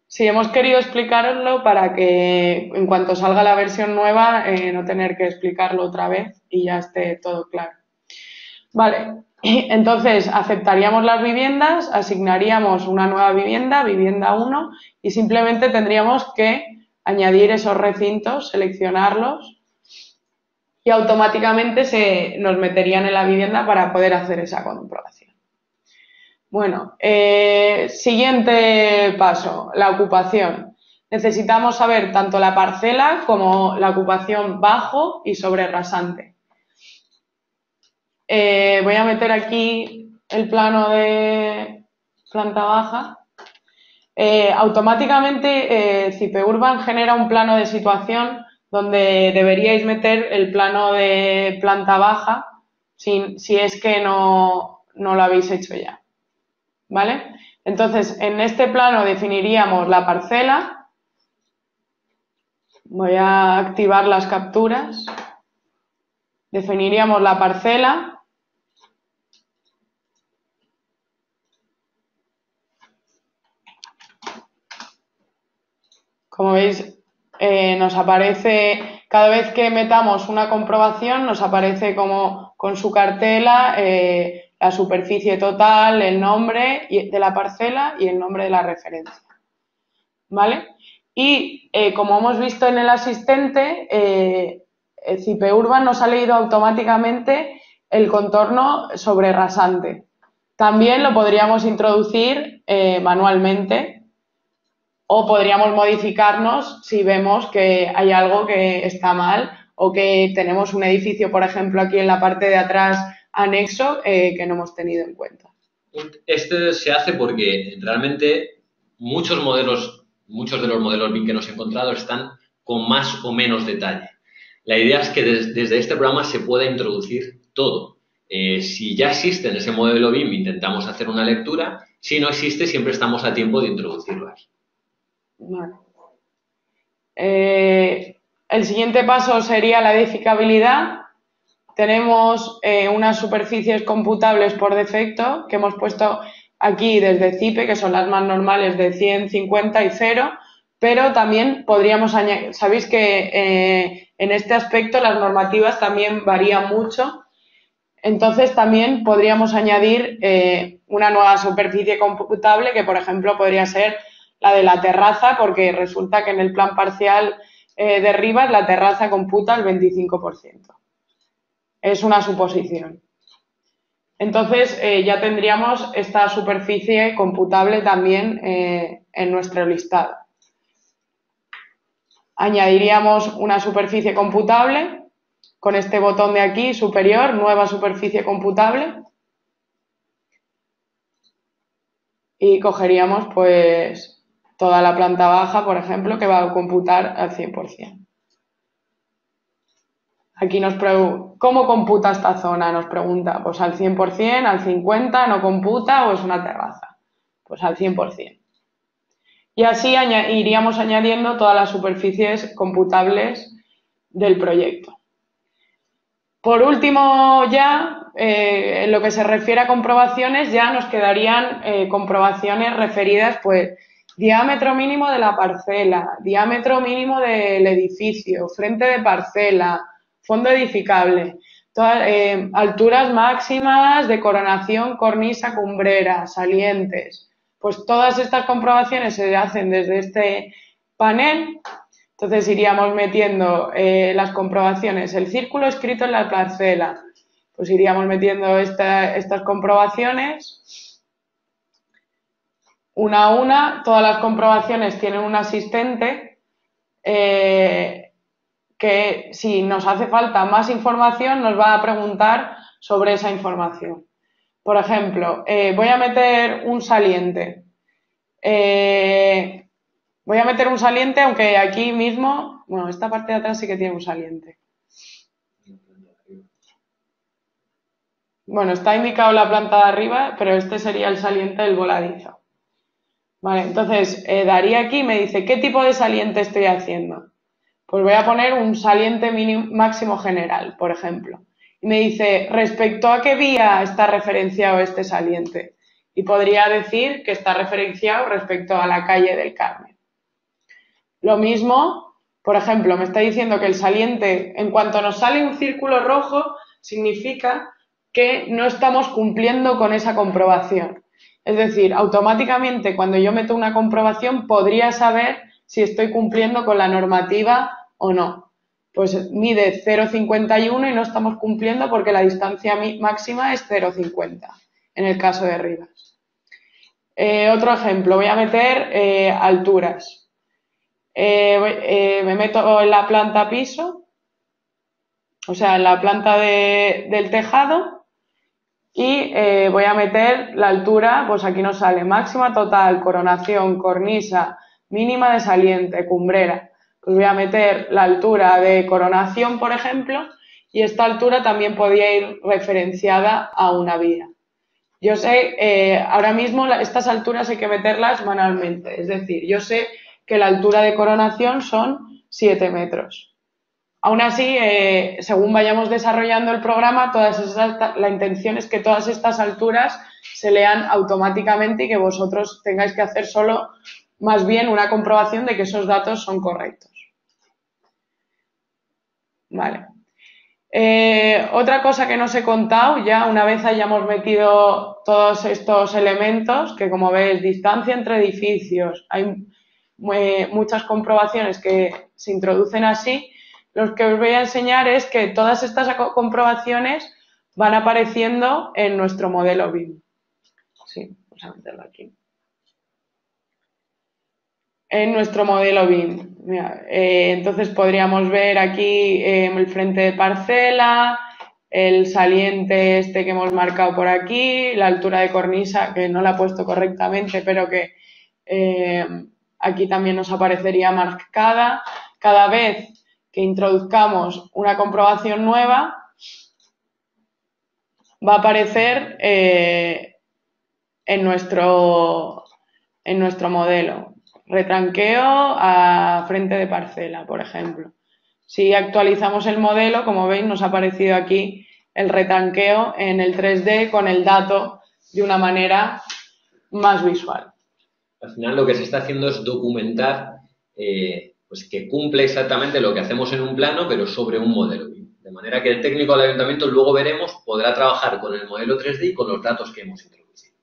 Sí, hemos querido explicaroslo para que en cuanto salga la versión nueva no tener que explicarlo otra vez y ya esté todo claro. Vale, entonces aceptaríamos las viviendas, asignaríamos una nueva vivienda, vivienda 1, y simplemente tendríamos que añadir esos recintos, seleccionarlos y automáticamente nos meterían en la vivienda para poder hacer esa comprobación. Bueno, siguiente paso, la ocupación. Necesitamos saber tanto la parcela como la ocupación bajo y sobre rasante. Voy a meter aquí el plano de planta baja, automáticamente Cipeurban genera un plano de situación donde deberíais meter el plano de planta baja si es que no lo habéis hecho ya, ¿vale? Entonces, en este plano definiríamos la parcela. Voy a activar las capturas. Definiríamos la parcela. Como veis, nos aparece, cada vez que metamos una comprobación, nos aparece como con su cartela la superficie total, el nombre de la parcela y el nombre de la referencia, ¿vale? Y como hemos visto en el asistente, Cipeurban nos ha leído automáticamente el contorno sobre rasante. También lo podríamos introducir manualmente, o podríamos modificarnos si vemos que hay algo que está mal o que tenemos un edificio, por ejemplo, aquí en la parte de atrás anexo que no hemos tenido en cuenta. Este se hace porque realmente muchos de los modelos BIM que nos he encontrado están con más o menos detalle. La idea es que desde este programa se pueda introducir todo. Si ya existe en ese modelo BIM, intentamos hacer una lectura. Si no existe, siempre estamos a tiempo de introducirlas. Vale. El siguiente paso sería la edificabilidad. Tenemos unas superficies computables por defecto que hemos puesto aquí desde CIPE, que son las más normales de 100, 50 y 0, pero también podríamos añadir, sabéis que en este aspecto las normativas también varían mucho, entonces también podríamos añadir una nueva superficie computable que, por ejemplo, podría ser la de la terraza, porque resulta que en el plan parcial de Rivas la terraza computa el 25%. Es una suposición. Entonces ya tendríamos esta superficie computable también en nuestro listado. Añadiríamos una superficie computable con este botón de aquí superior, nueva superficie computable, y cogeríamos pues toda la planta baja, por ejemplo, que va a computar al 100%. Aquí nos pregunta, ¿cómo computa esta zona? Nos pregunta, pues al 100%, al 50%, no computa o es una terraza. Pues al 100%. Y así iríamos añadiendo todas las superficies computables del proyecto. Por último, ya, en lo que se refiere a comprobaciones, ya nos quedarían comprobaciones referidas, pues, diámetro mínimo de la parcela, diámetro mínimo del edificio, frente de parcela, fondo edificable, alturas máximas de coronación, cornisa, cumbrera, salientes. Pues todas estas comprobaciones se hacen desde este panel. Entonces iríamos metiendo las comprobaciones, el círculo escrito en la parcela. Pues iríamos metiendo estas comprobaciones una a una. Todas las comprobaciones tienen un asistente que si nos hace falta más información nos va a preguntar sobre esa información. Por ejemplo, voy a meter un saliente. Voy a meter un saliente, aunque aquí mismo, bueno, esta parte de atrás sí que tiene un saliente. Bueno, está indicado la planta de arriba, pero este sería el saliente del voladizo. Vale, entonces daría aquí y me dice, ¿qué tipo de saliente estoy haciendo? Pues voy a poner un saliente máximo general, por ejemplo. Y me dice, ¿respecto a qué vía está referenciado este saliente? Y podría decir que está referenciado respecto a la calle del Carmen. Lo mismo, por ejemplo, me está diciendo que el saliente, en cuanto nos sale un círculo rojo, significa que no estamos cumpliendo con esa comprobación. Es decir, automáticamente cuando yo meto una comprobación podría saber si estoy cumpliendo con la normativa o no. Pues mide 0,51 y no estamos cumpliendo porque la distancia máxima es 0,50 en el caso de Rivas. Otro ejemplo, voy a meter alturas. Me meto en la planta piso, o sea, en la planta del tejado, y voy a meter la altura, pues aquí nos sale máxima total, coronación, cornisa, mínima de saliente, cumbrera. Pues voy a meter la altura de coronación, por ejemplo, y esta altura también podría ir referenciada a una vía. Yo sé, ahora mismo estas alturas hay que meterlas manualmente, es decir, yo sé que la altura de coronación son 7 metros. Aún así, según vayamos desarrollando el programa, la intención es que todas estas alturas se lean automáticamente y que vosotros tengáis que hacer solo, más bien, una comprobación de que esos datos son correctos. Vale. Otra cosa que no os he contado, ya una vez hayamos metido todos estos elementos, que como veis, distancia entre edificios, hay muchas comprobaciones que se introducen así, lo que os voy a enseñar es que todas estas comprobaciones van apareciendo en nuestro modelo BIM. Sí, vamos a meterlo aquí. En nuestro modelo BIM. Mira, entonces podríamos ver aquí el frente de parcela, el saliente este que hemos marcado por aquí, la altura de cornisa, que no la he puesto correctamente, pero que aquí también nos aparecería marcada. Cada vez que introduzcamos una comprobación nueva, va a aparecer en nuestro modelo. Retranqueo a frente de parcela, por ejemplo. Si actualizamos el modelo, como veis, nos ha aparecido aquí el retranqueo en el 3D con el dato de una manera más visual. Al final lo que se está haciendo es documentar pues que cumple exactamente lo que hacemos en un plano, pero sobre un modelo. De manera que el técnico del ayuntamiento, luego veremos, podrá trabajar con el modelo 3D y con los datos que hemos introducido.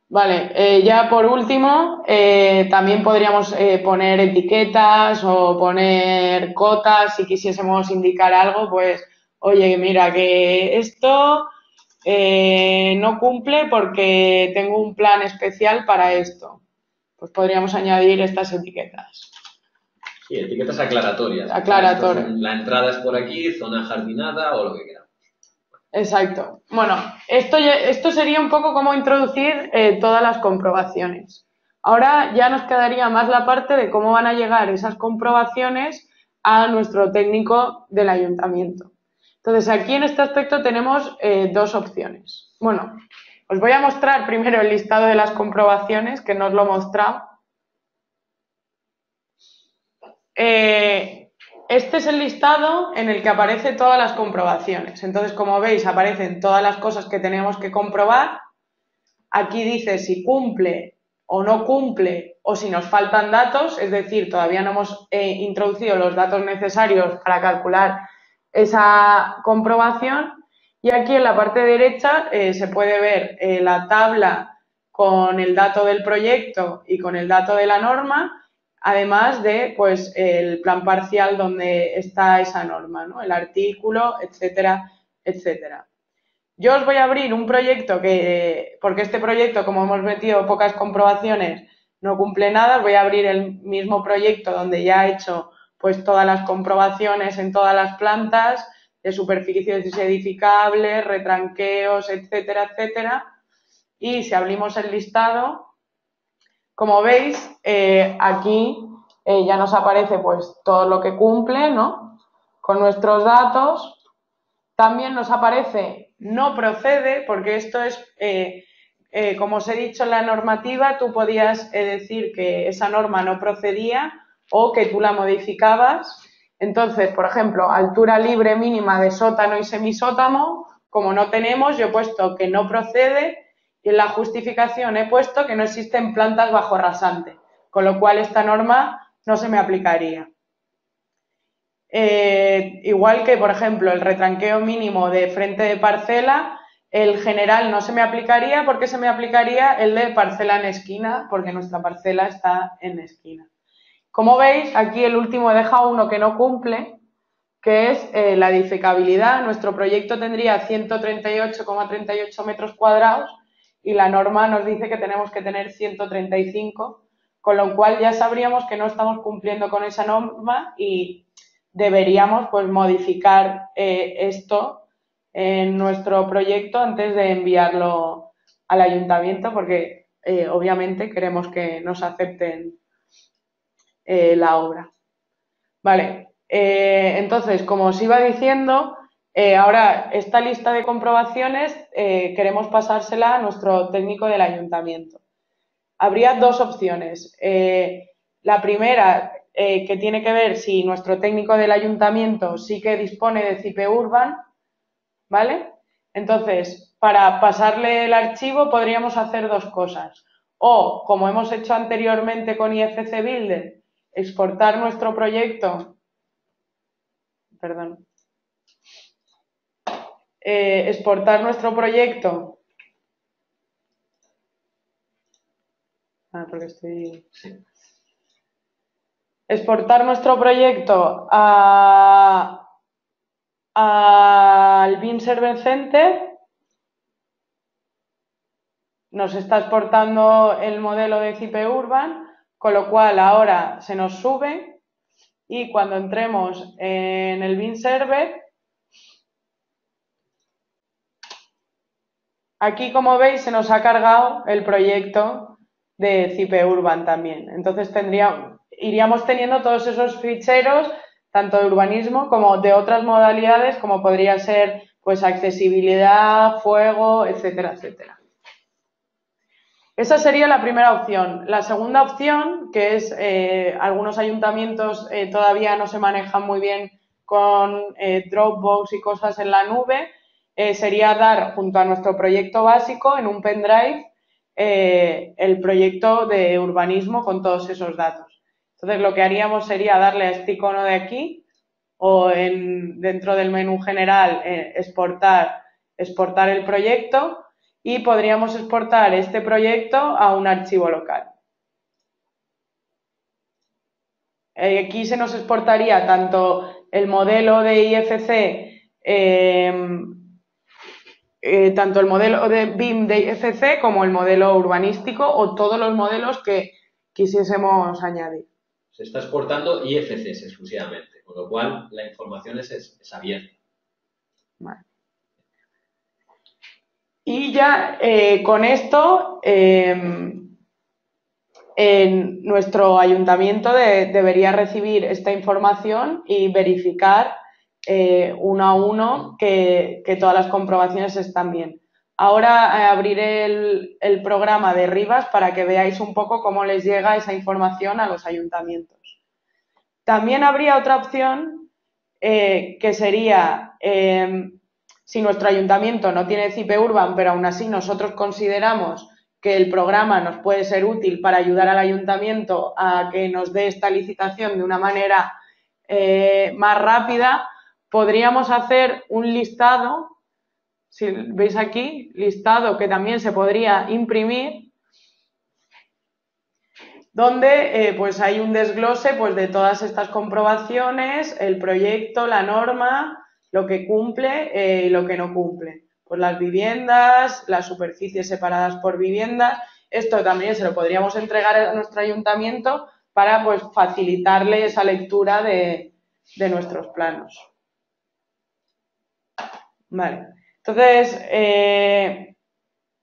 Vale, ya por último, también podríamos poner etiquetas o poner cotas si quisiésemos indicar algo, pues, oye, mira, que esto no cumple porque tengo un plan especial para esto. Pues podríamos añadir estas etiquetas. Sí, etiquetas aclaratorias. Aclaratorias. La entrada es por aquí, zona jardinada o lo que queramos. Exacto. Bueno, esto sería un poco como introducir todas las comprobaciones. Ahora ya nos quedaría más la parte de cómo van a llegar esas comprobaciones a nuestro técnico del ayuntamiento. Entonces, aquí en este aspecto tenemos dos opciones. Bueno, os voy a mostrar primero el listado de las comprobaciones, que no os lo he mostrado. Este es el listado en el que aparecen todas las comprobaciones. Entonces, como veis, aparecen todas las cosas que tenemos que comprobar. Aquí dice si cumple o no cumple o si nos faltan datos, es decir, todavía no hemos introducido los datos necesarios para calcular esa comprobación. Y aquí en la parte derecha se puede ver la tabla con el dato del proyecto y con el dato de la norma, además de pues el plan parcial donde está esa norma, ¿no? El artículo, etcétera, etcétera. Yo os voy a abrir un proyecto porque este proyecto, como hemos metido pocas comprobaciones, no cumple nada. Os voy a abrir el mismo proyecto donde ya he hecho pues todas las comprobaciones en todas las plantas de superficies edificables, retranqueos, etcétera, etcétera. Y si abrimos el listado, como veis, aquí ya nos aparece pues todo lo que cumple, ¿no? Con nuestros datos. También nos aparece no procede, porque esto es, como os he dicho en la normativa, tú podías decir que esa norma no procedía o que tú la modificabas. Entonces, por ejemplo, altura libre mínima de sótano y semisótano, como no tenemos, yo he puesto que no procede y en la justificación he puesto que no existen plantas bajo rasante, con lo cual esta norma no se me aplicaría. Igual que, por ejemplo, el retranqueo mínimo de frente de parcela, el general no se me aplicaría porque se me aplicaría el de parcela en esquina, porque nuestra parcela está en esquina. Como veis, aquí el último he dejado uno que no cumple, que es la edificabilidad. Nuestro proyecto tendría 138,38 metros cuadrados y la norma nos dice que tenemos que tener 135, con lo cual ya sabríamos que no estamos cumpliendo con esa norma y deberíamos pues modificar esto en nuestro proyecto antes de enviarlo al ayuntamiento, porque obviamente queremos que nos acepten la obra. Vale, entonces, como os iba diciendo, ahora esta lista de comprobaciones queremos pasársela a nuestro técnico del ayuntamiento. Habría dos opciones. La primera, que tiene que ver si nuestro técnico del ayuntamiento sí que dispone de CIPE Urban, ¿vale? Entonces, para pasarle el archivo podríamos hacer dos cosas. O, como hemos hecho anteriormente con IFC Builder, exportar nuestro proyecto, perdón, exportar nuestro proyecto, porque estoy... Exportar nuestro proyecto al BIM Server Center. Nos está exportando el modelo de CIPE Urban, con lo cual ahora se nos sube y cuando entremos en el BIM Server, aquí como veis se nos ha cargado el proyecto de CIPE Urban también. Entonces iríamos teniendo todos esos ficheros, tanto de urbanismo como de otras modalidades, como podría ser pues accesibilidad, fuego, etcétera, etcétera. Esa sería la primera opción. La segunda opción, que es algunos ayuntamientos todavía no se manejan muy bien con Dropbox y cosas en la nube, sería dar junto a nuestro proyecto básico en un pendrive el proyecto de urbanismo con todos esos datos. Entonces lo que haríamos sería darle a este icono de aquí o dentro del menú general exportar el proyecto y podríamos exportar este proyecto a un archivo local. Aquí se nos exportaría tanto el modelo de IFC, tanto el modelo de BIM de IFC como el modelo urbanístico o todos los modelos que quisiésemos añadir. Se está exportando IFCs exclusivamente, con lo cual la información es abierta. Vale. Y ya con esto, nuestro ayuntamiento debería recibir esta información y verificar uno a uno que todas las comprobaciones están bien. Ahora abriré el programa de Rivas para que veáis un poco cómo les llega esa información a los ayuntamientos. También habría otra opción que sería... si nuestro ayuntamiento no tiene CIPE Urban, pero aún así nosotros consideramos que el programa nos puede ser útil para ayudar al ayuntamiento a que nos dé esta licitación de una manera más rápida, podríamos hacer un listado, si veis aquí, listado que también se podría imprimir, donde pues hay un desglose pues, de todas estas comprobaciones, el proyecto, la norma, lo que cumple y lo que no cumple. Pues las viviendas, las superficies separadas por viviendas, esto también se lo podríamos entregar a nuestro ayuntamiento para pues facilitarle esa lectura de nuestros planos. Vale, entonces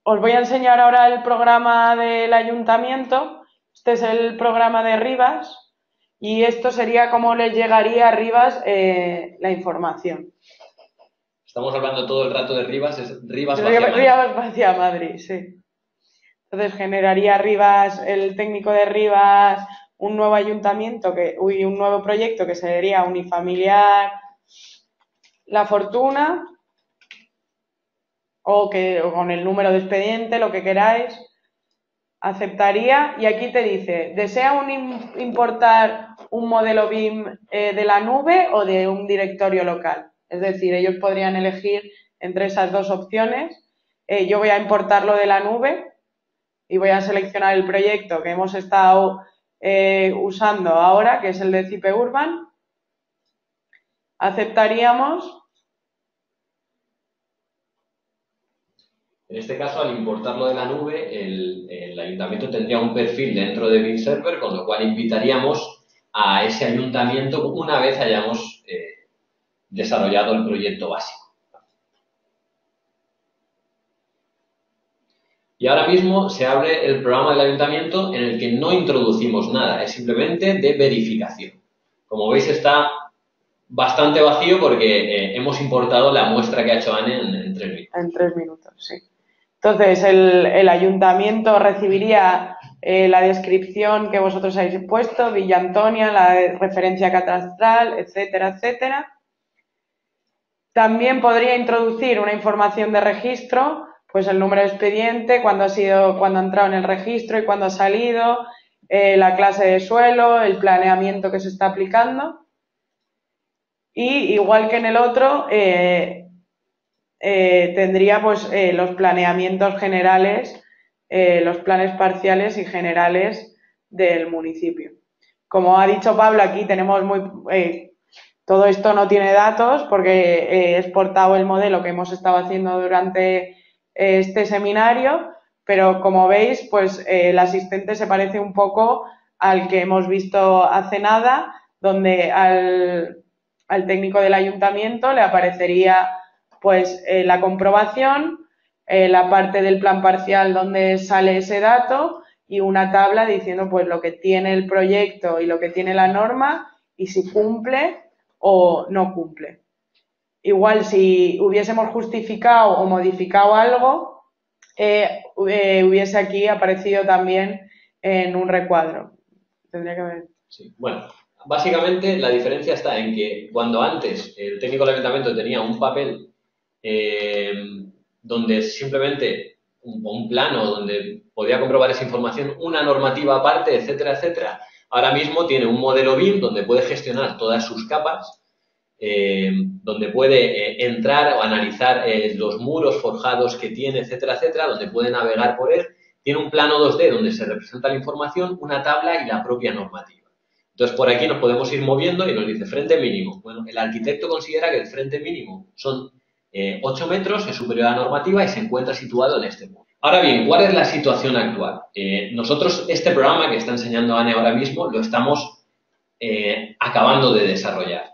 os voy a enseñar ahora el programa del ayuntamiento. Este es el programa de Rivas y esto sería cómo les llegaría a Rivas la información. Estamos hablando todo el rato de Rivas, es Rivas hacia Madrid, sí. Entonces generaría Rivas, el técnico de Rivas, un nuevo ayuntamiento, un nuevo proyecto que sería unifamiliar La Fortuna o con el número de expediente, lo que queráis. Aceptaría y aquí te dice, ¿desea importar un modelo BIM de la nube o de un directorio local? Es decir, ellos podrían elegir entre esas dos opciones. Yo voy a importarlo de la nube y voy a seleccionar el proyecto que hemos estado usando ahora, que es el de CIPE Urban. Aceptaríamos. En este caso, al importarlo de la nube, el ayuntamiento tendría un perfil dentro de BIM Server, con lo cual invitaríamos a ese ayuntamiento una vez hayamos desarrollado el proyecto básico. Y ahora mismo se abre el programa del ayuntamiento en el que no introducimos nada, es simplemente de verificación. Como veis está bastante vacío porque hemos importado la muestra que ha hecho Anne en 3 minutos. En 3 minutos, sí. Entonces, el ayuntamiento recibiría la descripción que vosotros habéis puesto, Villa Antonia, la referencia catastral, etcétera, etcétera. También podría introducir una información de registro, pues el número de expediente, cuándo ha entrado en el registro y cuándo ha salido, la clase de suelo, el planeamiento que se está aplicando. Y igual que en el otro, tendría pues los planeamientos generales, los planes parciales y generales del municipio. Como ha dicho Pablo, aquí tenemos todo esto no tiene datos porque he exportado el modelo que hemos estado haciendo durante este seminario, pero como veis, pues el asistente se parece un poco al que hemos visto hace nada, donde al técnico del ayuntamiento le aparecería pues la comprobación, la parte del plan parcial donde sale ese dato y una tabla diciendo pues lo que tiene el proyecto y lo que tiene la norma y si cumple o no cumple. Igual si hubiésemos justificado o modificado algo, hubiese aquí aparecido también en un recuadro. Tendría que ver. Sí. Bueno, básicamente la diferencia está en que cuando antes el técnico del ayuntamiento tenía un papel donde simplemente un plano donde podía comprobar esa información, una normativa aparte, etcétera, etcétera, ahora mismo tiene un modelo BIM donde puede gestionar todas sus capas, donde puede entrar o analizar los muros forjados que tiene, etcétera, etcétera, donde puede navegar por él. Tiene un plano 2D donde se representa la información, una tabla y la propia normativa. Entonces, por aquí nos podemos ir moviendo y nos dice frente mínimo. Bueno, el arquitecto considera que el frente mínimo son 8 metros, es superior a la normativa y se encuentra situado en este punto. Ahora bien, ¿cuál es la situación actual? Nosotros este programa que está enseñando Anne ahora mismo lo estamos acabando de desarrollar.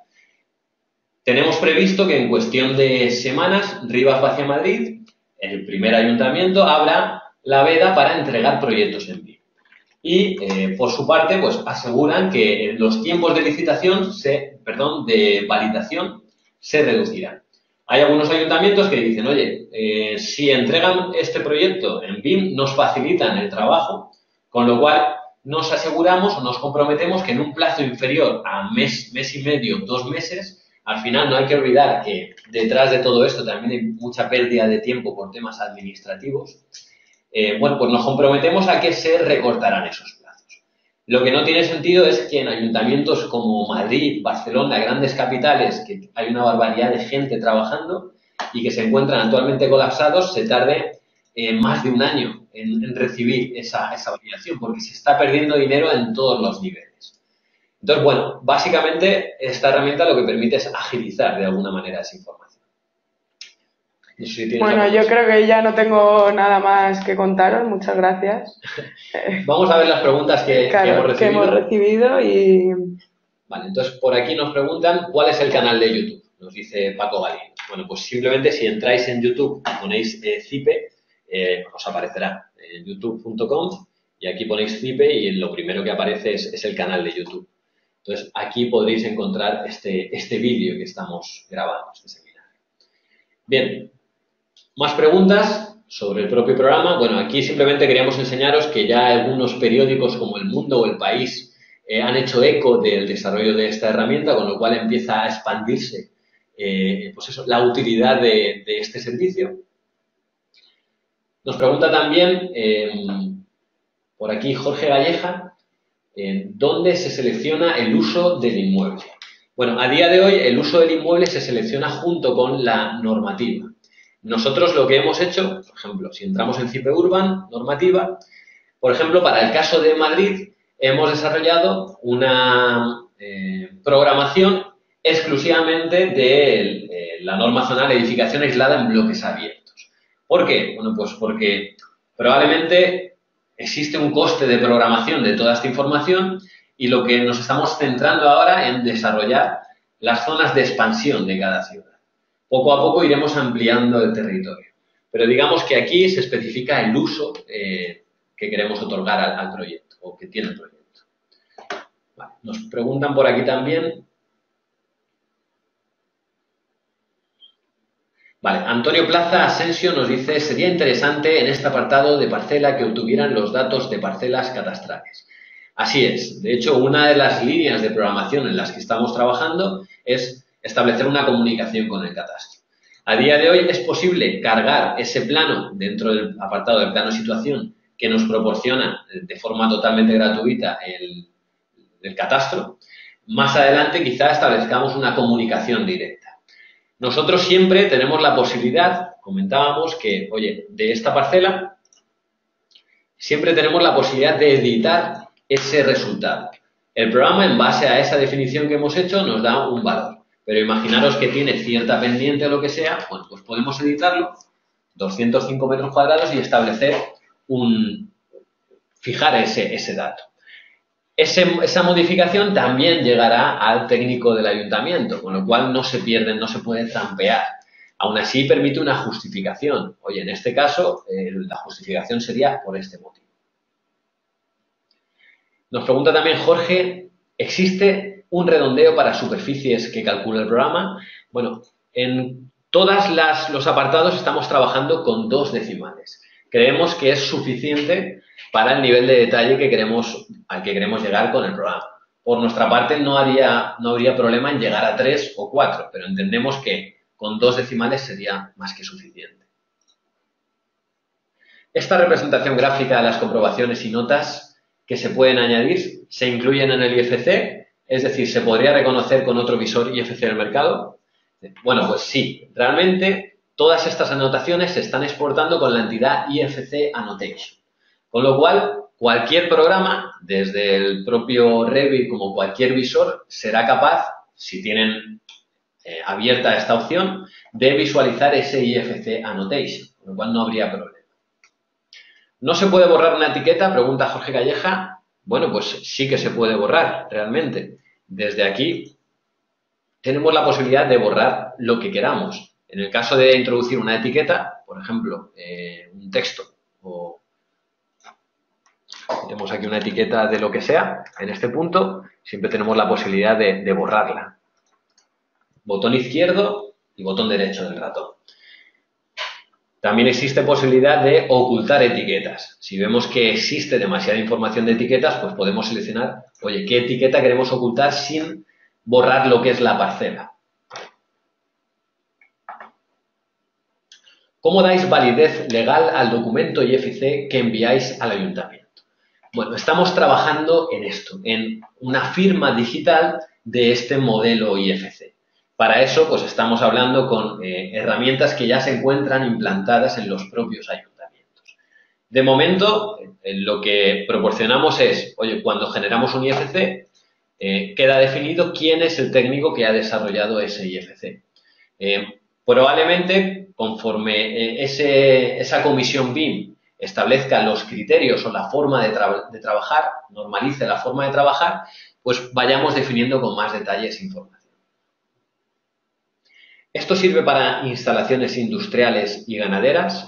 Tenemos previsto que en cuestión de semanas Rivas Vacia Madrid, el primer ayuntamiento, abra la veda para entregar proyectos en BIM. Y por su parte, pues aseguran que los tiempos de licitación, de validación, se reducirán. Hay algunos ayuntamientos que dicen, oye, si entregan este proyecto en BIM, nos facilitan el trabajo, con lo cual nos aseguramos o nos comprometemos que en un plazo inferior a mes y medio, 2 meses, al final no hay que olvidar que detrás de todo esto también hay mucha pérdida de tiempo por temas administrativos. Bueno, pues nos comprometemos a que se recortarán esos plazos. Lo que no tiene sentido es que en ayuntamientos como Madrid, Barcelona, grandes capitales, que hay una barbaridad de gente trabajando y que se encuentran actualmente colapsados, se tarde más de un año en recibir esa validación, porque se está perdiendo dinero en todos los niveles. Entonces, bueno, básicamente esta herramienta lo que permite es agilizar de alguna manera esa información. No sé si bueno, yo creo que ya no tengo nada más que contaros. Muchas gracias. Vamos a ver las preguntas que hemos recibido. y... Vale, entonces por aquí nos preguntan cuál es el canal de YouTube. Nos dice Paco Galino. Bueno, pues simplemente si entráis en YouTube y ponéis CIPE, os aparecerá en youtube.com y aquí ponéis CIPE y lo primero que aparece es el canal de YouTube. Entonces, aquí podréis encontrar este vídeo que estamos grabando, este seminario. Bien, más preguntas sobre el propio programa. Bueno, aquí simplemente queríamos enseñaros que ya algunos periódicos como El Mundo o El País han hecho eco del desarrollo de esta herramienta, con lo cual empieza a expandirse pues eso, la utilidad de este servicio. Nos pregunta también por aquí Jorge Galleja, ¿dónde se selecciona el uso del inmueble? Bueno, a día de hoy el uso del inmueble se selecciona junto con la normativa. Nosotros lo que hemos hecho, por ejemplo, si entramos en CIPE Urban, normativa, por ejemplo, para el caso de Madrid, hemos desarrollado una programación exclusivamente de la norma zonal edificación aislada en bloques abiertos. ¿Por qué? Bueno, pues porque probablemente existe un coste de programación de toda esta información y lo que nos estamos centrando ahora en desarrollar las zonas de expansión de cada ciudad. Poco a poco iremos ampliando el territorio. Pero digamos que aquí se especifica el uso que queremos otorgar al proyecto o que tiene el proyecto. Vale, nos preguntan por aquí también. Vale, Antonio Plaza Asensio nos dice, sería interesante en este apartado de parcela que obtuvieran los datos de parcelas catastrales. Así es. De hecho, una de las líneas de programación en las que estamos trabajando es establecer una comunicación con el catastro. A día de hoy es posible cargar ese plano dentro del apartado del plano situación que nos proporciona de forma totalmente gratuita el catastro. Más adelante quizá establezcamos una comunicación directa. Nosotros siempre tenemos la posibilidad, comentábamos que, oye, de esta parcela, siempre tenemos la posibilidad de editar ese resultado. El programa, en base a esa definición que hemos hecho, nos da un valor. Pero imaginaros que tiene cierta pendiente o lo que sea, bueno, pues podemos editarlo, 205 metros cuadrados, y establecer fijar ese dato. Esa modificación también llegará al técnico del ayuntamiento, con lo cual no se pierde, no se puede trampear. Aún así, permite una justificación. Oye, en este caso, la justificación sería por este motivo. Nos pregunta también Jorge, ¿existe un redondeo para superficies que calcula el programa? Bueno, en todos los apartados estamos trabajando con 2 decimales. Creemos que es suficiente para el nivel de detalle al que queremos llegar con el programa. Por nuestra parte, no habría problema en llegar a 3 o 4, pero entendemos que con 2 decimales sería más que suficiente. Esta representación gráfica de las comprobaciones y notas que se pueden añadir se incluyen en el IFC, es decir, ¿se podría reconocer con otro visor IFC del mercado? Bueno, pues sí, realmente todas estas anotaciones se están exportando con la entidad IFC Annotation. Con lo cual, cualquier programa, desde el propio Revit como cualquier visor, será capaz, si tienen abierta esta opción, de visualizar ese IFC Annotation, con lo cual no habría problema. ¿No se puede borrar una etiqueta? Pregunta Jorge Calleja. Bueno, pues sí que se puede borrar, realmente. Desde aquí tenemos la posibilidad de borrar lo que queramos. En el caso de introducir una etiqueta, por ejemplo, un texto o tenemos aquí una etiqueta de lo que sea, en este punto siempre tenemos la posibilidad de borrarla. Botón izquierdo y botón derecho del ratón. También existe posibilidad de ocultar etiquetas. Si vemos que existe demasiada información de etiquetas, pues podemos seleccionar, oye, qué etiqueta queremos ocultar sin borrar lo que es la parcela. ¿Cómo dais validez legal al documento IFC que enviáis al ayuntamiento? Bueno, estamos trabajando en esto, en una firma digital de este modelo IFC. Para eso, pues estamos hablando con herramientas que ya se encuentran implantadas en los propios ayuntamientos. De momento, lo que proporcionamos es, oye, cuando generamos un IFC, queda definido quién es el técnico que ha desarrollado ese IFC. Probablemente, conforme esa comisión BIM establezca los criterios o la forma de trabajar, normalice la forma de trabajar, pues vayamos definiendo con más detalles información. ¿Esto sirve para instalaciones industriales y ganaderas?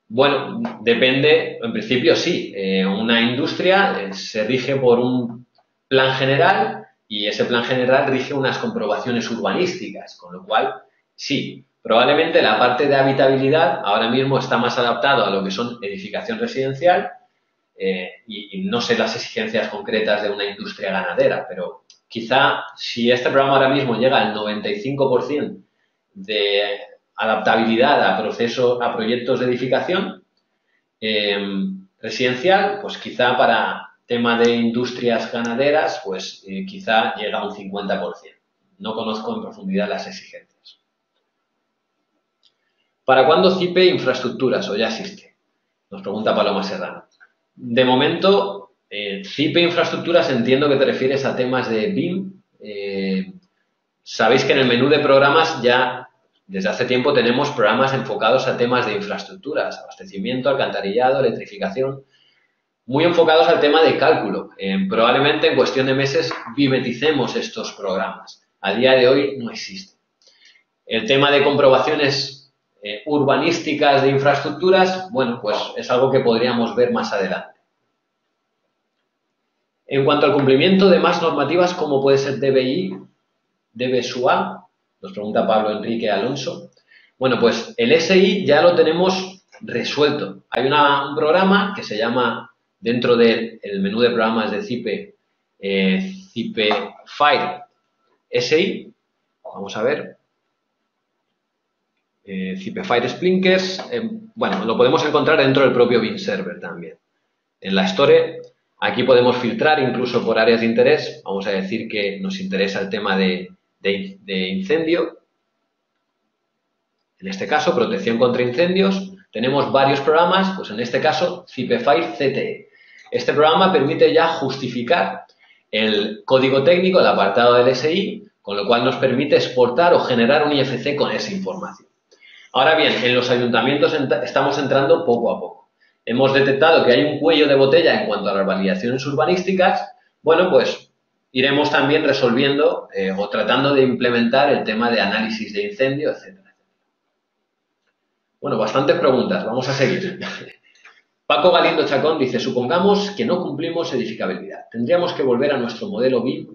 Bueno, depende, en principio sí. Una industria se rige por un plan general y ese plan general rige unas comprobaciones urbanísticas, con lo cual sí. Probablemente la parte de habitabilidad ahora mismo está más adaptado a lo que son edificación residencial y no sé las exigencias concretas de una industria ganadera, pero quizá si este programa ahora mismo llega al 95% de adaptabilidad a proyectos de edificación residencial, pues quizá para tema de industrias ganaderas, pues quizá llega a un 50%. No conozco en profundidad las exigencias. ¿Para cuándo CIPE infraestructuras o ya existe? Nos pregunta Paloma Serrano. De momento, CIPE infraestructuras entiendo que te refieres a temas de BIM. Sabéis que en el menú de programas ya desde hace tiempo tenemos programas enfocados a temas de infraestructuras, abastecimiento, alcantarillado, electrificación, muy enfocados al tema de cálculo. Probablemente en cuestión de meses bimeticemos estos programas. A día de hoy no existe. El tema de comprobaciones urbanísticas de infraestructuras, bueno, pues es algo que podríamos ver más adelante. En cuanto al cumplimiento de más normativas, como puede ser DBI, DBSUA, nos pregunta Pablo Enrique Alonso. Bueno, pues el SI ya lo tenemos resuelto. Hay un programa que se llama, dentro del menú de programas de CIPE, CIPEFire SI. Vamos a ver. CIPEFire Splinkers. Bueno, lo podemos encontrar dentro del propio Beam Server también. En la Store, aquí podemos filtrar incluso por áreas de interés. Vamos a decir que nos interesa el tema de incendio. En este caso, protección contra incendios. Tenemos varios programas, pues en este caso, CIPEFire CTE. Este programa permite ya justificar el código técnico, el apartado del SI, con lo cual nos permite exportar o generar un IFC con esa información. Ahora bien, en los ayuntamientos estamos entrando poco a poco. Hemos detectado que hay un cuello de botella en cuanto a las validaciones urbanísticas. Bueno, pues iremos también resolviendo o tratando de implementar el tema de análisis de incendio, etc. Bueno, bastantes preguntas. Vamos a seguir. Paco Galindo Chacón dice, supongamos que no cumplimos edificabilidad. ¿Tendríamos que volver a nuestro modelo BIM,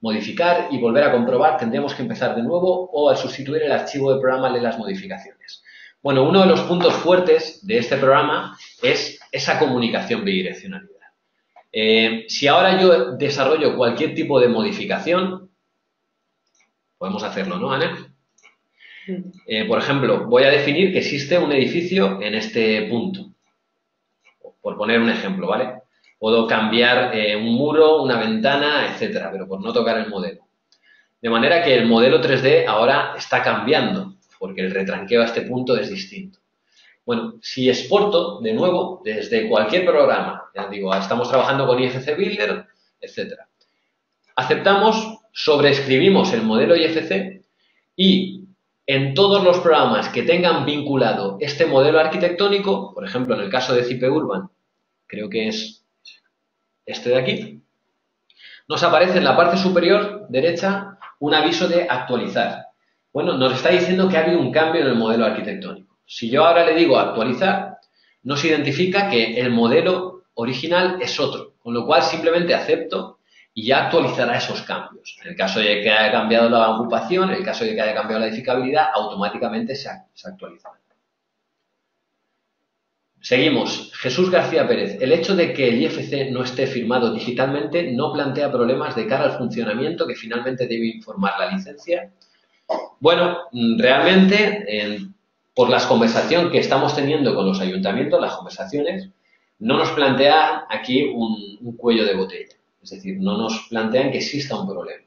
modificar y volver a comprobar? ¿Tendríamos que empezar de nuevo o al sustituir el archivo de programa lee las modificaciones? Bueno, uno de los puntos fuertes de este programa es esa comunicación bidireccionalidad. Si ahora yo desarrollo cualquier tipo de modificación, podemos hacerlo, ¿no, Ana? Por ejemplo, voy a definir que existe un edificio en este punto, por poner un ejemplo, ¿vale? Puedo cambiar un muro, una ventana, etcétera, pero por no tocar el modelo. De manera que el modelo 3D ahora está cambiando, porque el retranqueo a este punto es distinto. Bueno, si exporto, de nuevo, desde cualquier programa, ya digo, estamos trabajando con IFC Builder, etcétera. Aceptamos, sobreescribimos el modelo IFC y en todos los programas que tengan vinculado este modelo arquitectónico, por ejemplo, en el caso de CIPE Urban, creo que es este de aquí, nos aparece en la parte superior derecha un aviso de actualizar. Bueno, nos está diciendo que ha habido un cambio en el modelo arquitectónico. Si yo ahora le digo actualizar, nos identifica que el modelo original es otro, con lo cual simplemente acepto y ya actualizará esos cambios. En el caso de que haya cambiado la ocupación, en el caso de que haya cambiado la edificabilidad, automáticamente se actualizará. Seguimos. Jesús García Pérez. El hecho de que el IFC no esté firmado digitalmente no plantea problemas de cara al funcionamiento que finalmente debe informar la licencia. Bueno, realmente, por la conversación que estamos teniendo con los ayuntamientos, las conversaciones, no nos plantea aquí un cuello de botella. Es decir, no nos plantean que exista un problema.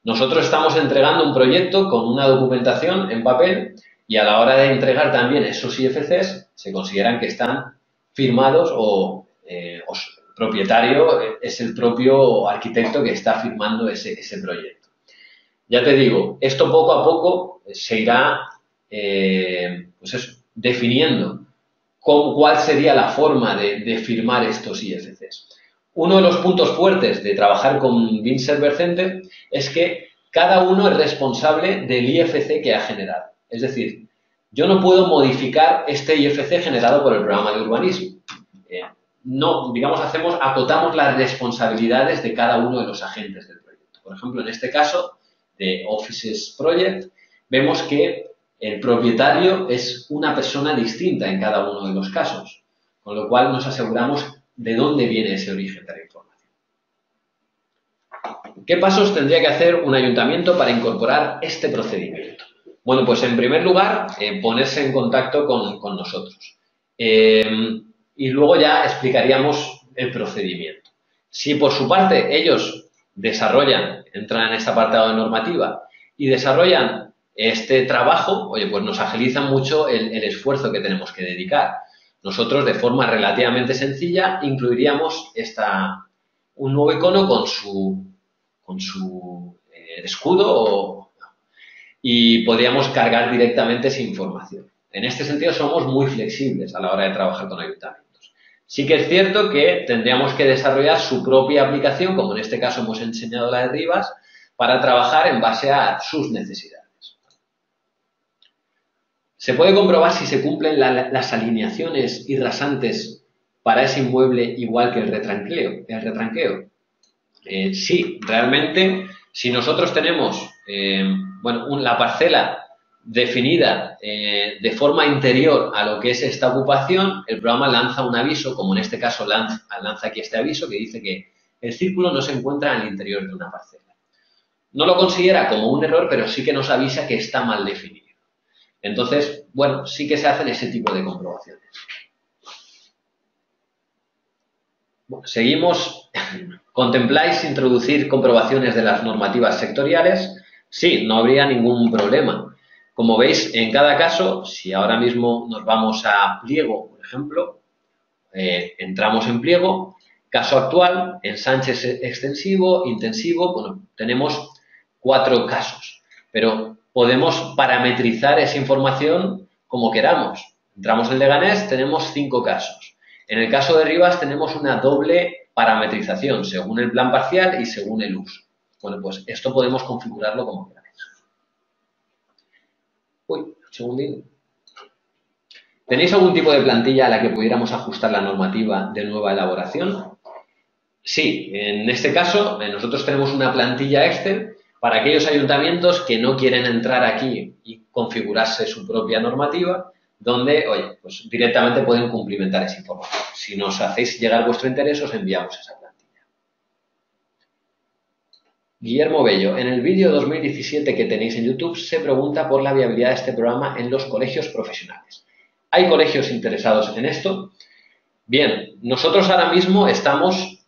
Nosotros estamos entregando un proyecto con una documentación en papel y a la hora de entregar también esos IFCs se consideran que están firmados o el propietario es el propio arquitecto que está firmando ese proyecto. Ya te digo, esto poco a poco se irá definiendo cuál sería la forma de firmar estos IFCs. Uno de los puntos fuertes de trabajar con Beam Server Center es que cada uno es responsable del IFC que ha generado. Es decir, yo no puedo modificar este IFC generado por el programa de urbanismo. No, digamos, acotamos las responsabilidades de cada uno de los agentes del proyecto. Por ejemplo, en este caso de Offices Project, vemos que el propietario es una persona distinta en cada uno de los casos, con lo cual nos aseguramos de dónde viene ese origen de la información. ¿Qué pasos tendría que hacer un ayuntamiento para incorporar este procedimiento? Bueno, pues en primer lugar, ponerse en contacto con nosotros. Y luego ya explicaríamos el procedimiento. Si por su parte ellos entran en este apartado de normativa y desarrollan este trabajo, oye, pues nos agilizan mucho el esfuerzo que tenemos que dedicar. Nosotros, de forma relativamente sencilla, incluiríamos un nuevo icono con su escudo y podríamos cargar directamente esa información. En este sentido, somos muy flexibles a la hora de trabajar con ayuntamientos. Sí que es cierto que tendríamos que desarrollar su propia aplicación, como en este caso hemos enseñado la de Rivas, para trabajar en base a sus necesidades. ¿Se puede comprobar si se cumplen las alineaciones y rasantes para ese inmueble igual que el retranqueo? Sí, realmente, si nosotros tenemos la parcela definida de forma interior a lo que es esta ocupación, el programa lanza un aviso, como en este caso lanza aquí este aviso que dice que el círculo no se encuentra en el interior de una parcela. No lo considera como un error, pero sí que nos avisa que está mal definido. Entonces, bueno, sí que se hacen ese tipo de comprobaciones. Bueno, seguimos. ¿Contempláis introducir comprobaciones de las normativas sectoriales? Sí, no habría ningún problema. Como veis, en cada caso, si ahora mismo nos vamos a pliego, por ejemplo, entramos en pliego, caso actual, ensanche extensivo, intensivo, bueno, tenemos 4 casos, pero podemos parametrizar esa información como queramos. Entramos en Leganés, tenemos 5 casos. En el caso de Rivas tenemos una doble parametrización, según el plan parcial y según el uso. Bueno, pues esto podemos configurarlo como queráis. Uy, un segundín. ¿Tenéis algún tipo de plantilla a la que pudiéramos ajustar la normativa de nueva elaboración? Sí, en este caso nosotros tenemos una plantilla Excel para aquellos ayuntamientos que no quieren entrar aquí y configurarse su propia normativa, donde, oye, pues directamente pueden cumplimentar esa información. Si nos hacéis llegar vuestro interés, os enviamos esa plantilla. Guillermo Bello, en el vídeo 2017 que tenéis en YouTube se pregunta por la viabilidad de este programa en los colegios profesionales. ¿Hay colegios interesados en esto? Bien, nosotros ahora mismo estamos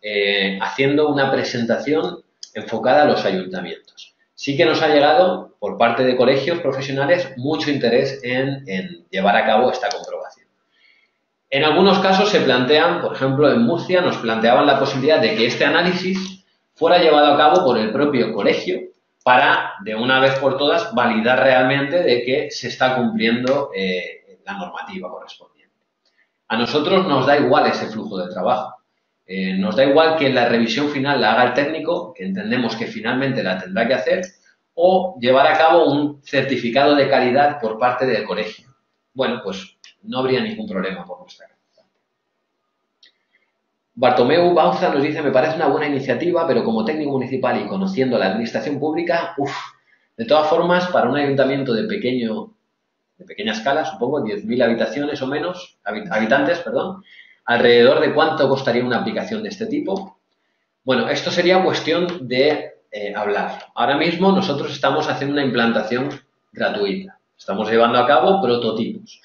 haciendo una presentación enfocada a los ayuntamientos. Sí que nos ha llegado, por parte de colegios profesionales, mucho interés en llevar a cabo esta comprobación. En algunos casos se plantean, por ejemplo, en Murcia nos planteaban la posibilidad de que este análisis fuera llevado a cabo por el propio colegio para, de una vez por todas, validar realmente de que se está cumpliendo la normativa correspondiente. A nosotros nos da igual ese flujo de trabajo. Nos da igual que la revisión final la haga el técnico, que entendemos que finalmente la tendrá que hacer, o llevar a cabo un certificado de calidad por parte del colegio. Bueno, pues no habría ningún problema por nuestra parte. Bartomeu Bauza nos dice, me parece una buena iniciativa, pero como técnico municipal y conociendo la administración pública, de todas formas, para un ayuntamiento de pequeña escala, supongo, 10.000 habitaciones o menos, habitantes, perdón, alrededor de cuánto costaría una aplicación de este tipo. Bueno, esto sería cuestión de hablar. Ahora mismo nosotros estamos haciendo una implantación gratuita. Estamos llevando a cabo prototipos.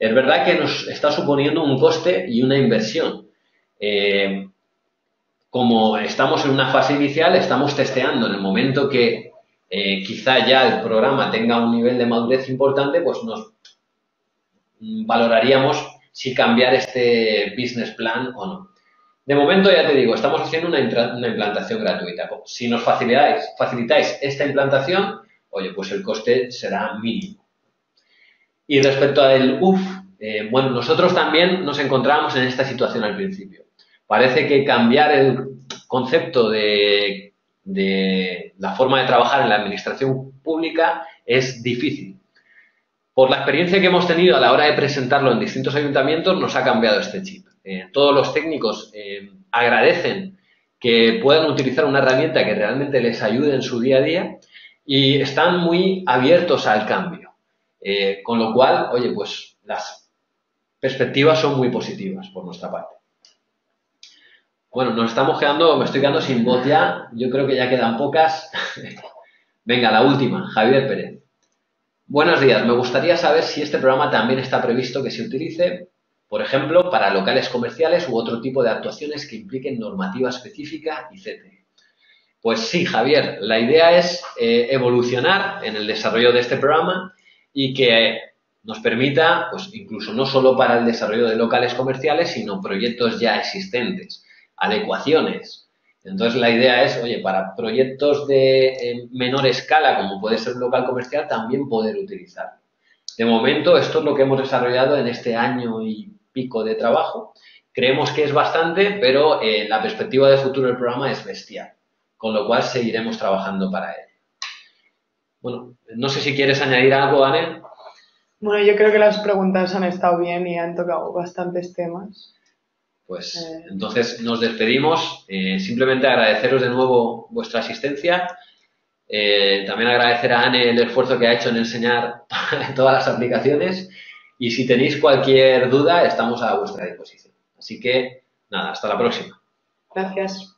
Es verdad que nos está suponiendo un coste y una inversión. Como estamos en una fase inicial, estamos testeando. En el momento que quizá ya el programa tenga un nivel de madurez importante, pues nos valoraríamos si cambiar este business plan o no. De momento, ya te digo, estamos haciendo una implantación gratuita. Si nos facilitáis esta implantación, oye, pues el coste será mínimo. Y respecto al UF, bueno, nosotros también nos encontrábamos en esta situación al principio. Parece que cambiar el concepto de la forma de trabajar en la administración pública es difícil. Por la experiencia que hemos tenido a la hora de presentarlo en distintos ayuntamientos, nos ha cambiado este chip. Todos los técnicos agradecen que puedan utilizar una herramienta que realmente les ayude en su día a día y están muy abiertos al cambio. Con lo cual, oye, pues las perspectivas son muy positivas por nuestra parte. Bueno, me estoy quedando sin voz ya. Yo creo que ya quedan pocas. Venga, la última, Javier Pérez. Buenos días, me gustaría saber si este programa también está previsto que se utilice, por ejemplo, para locales comerciales u otro tipo de actuaciones que impliquen normativa específica, etc. Pues sí, Javier, la idea es evolucionar en el desarrollo de este programa y que nos permita, pues incluso no solo para el desarrollo de locales comerciales, sino proyectos ya existentes, adecuaciones. Entonces, la idea es, oye, para proyectos de menor escala, como puede ser un local comercial, también poder utilizarlo. De momento, esto es lo que hemos desarrollado en este año y pico de trabajo. Creemos que es bastante, pero la perspectiva de futuro del programa es bestial, con lo cual seguiremos trabajando para él. Bueno, no sé si quieres añadir algo, Anel. Bueno, yo creo que las preguntas han estado bien y han tocado bastantes temas. Pues Eh, entonces nos despedimos. Simplemente agradeceros de nuevo vuestra asistencia. También agradecer a Anne el esfuerzo que ha hecho en enseñar todas las aplicaciones. Y si tenéis cualquier duda, estamos a vuestra disposición. Así que, nada, hasta la próxima. Gracias.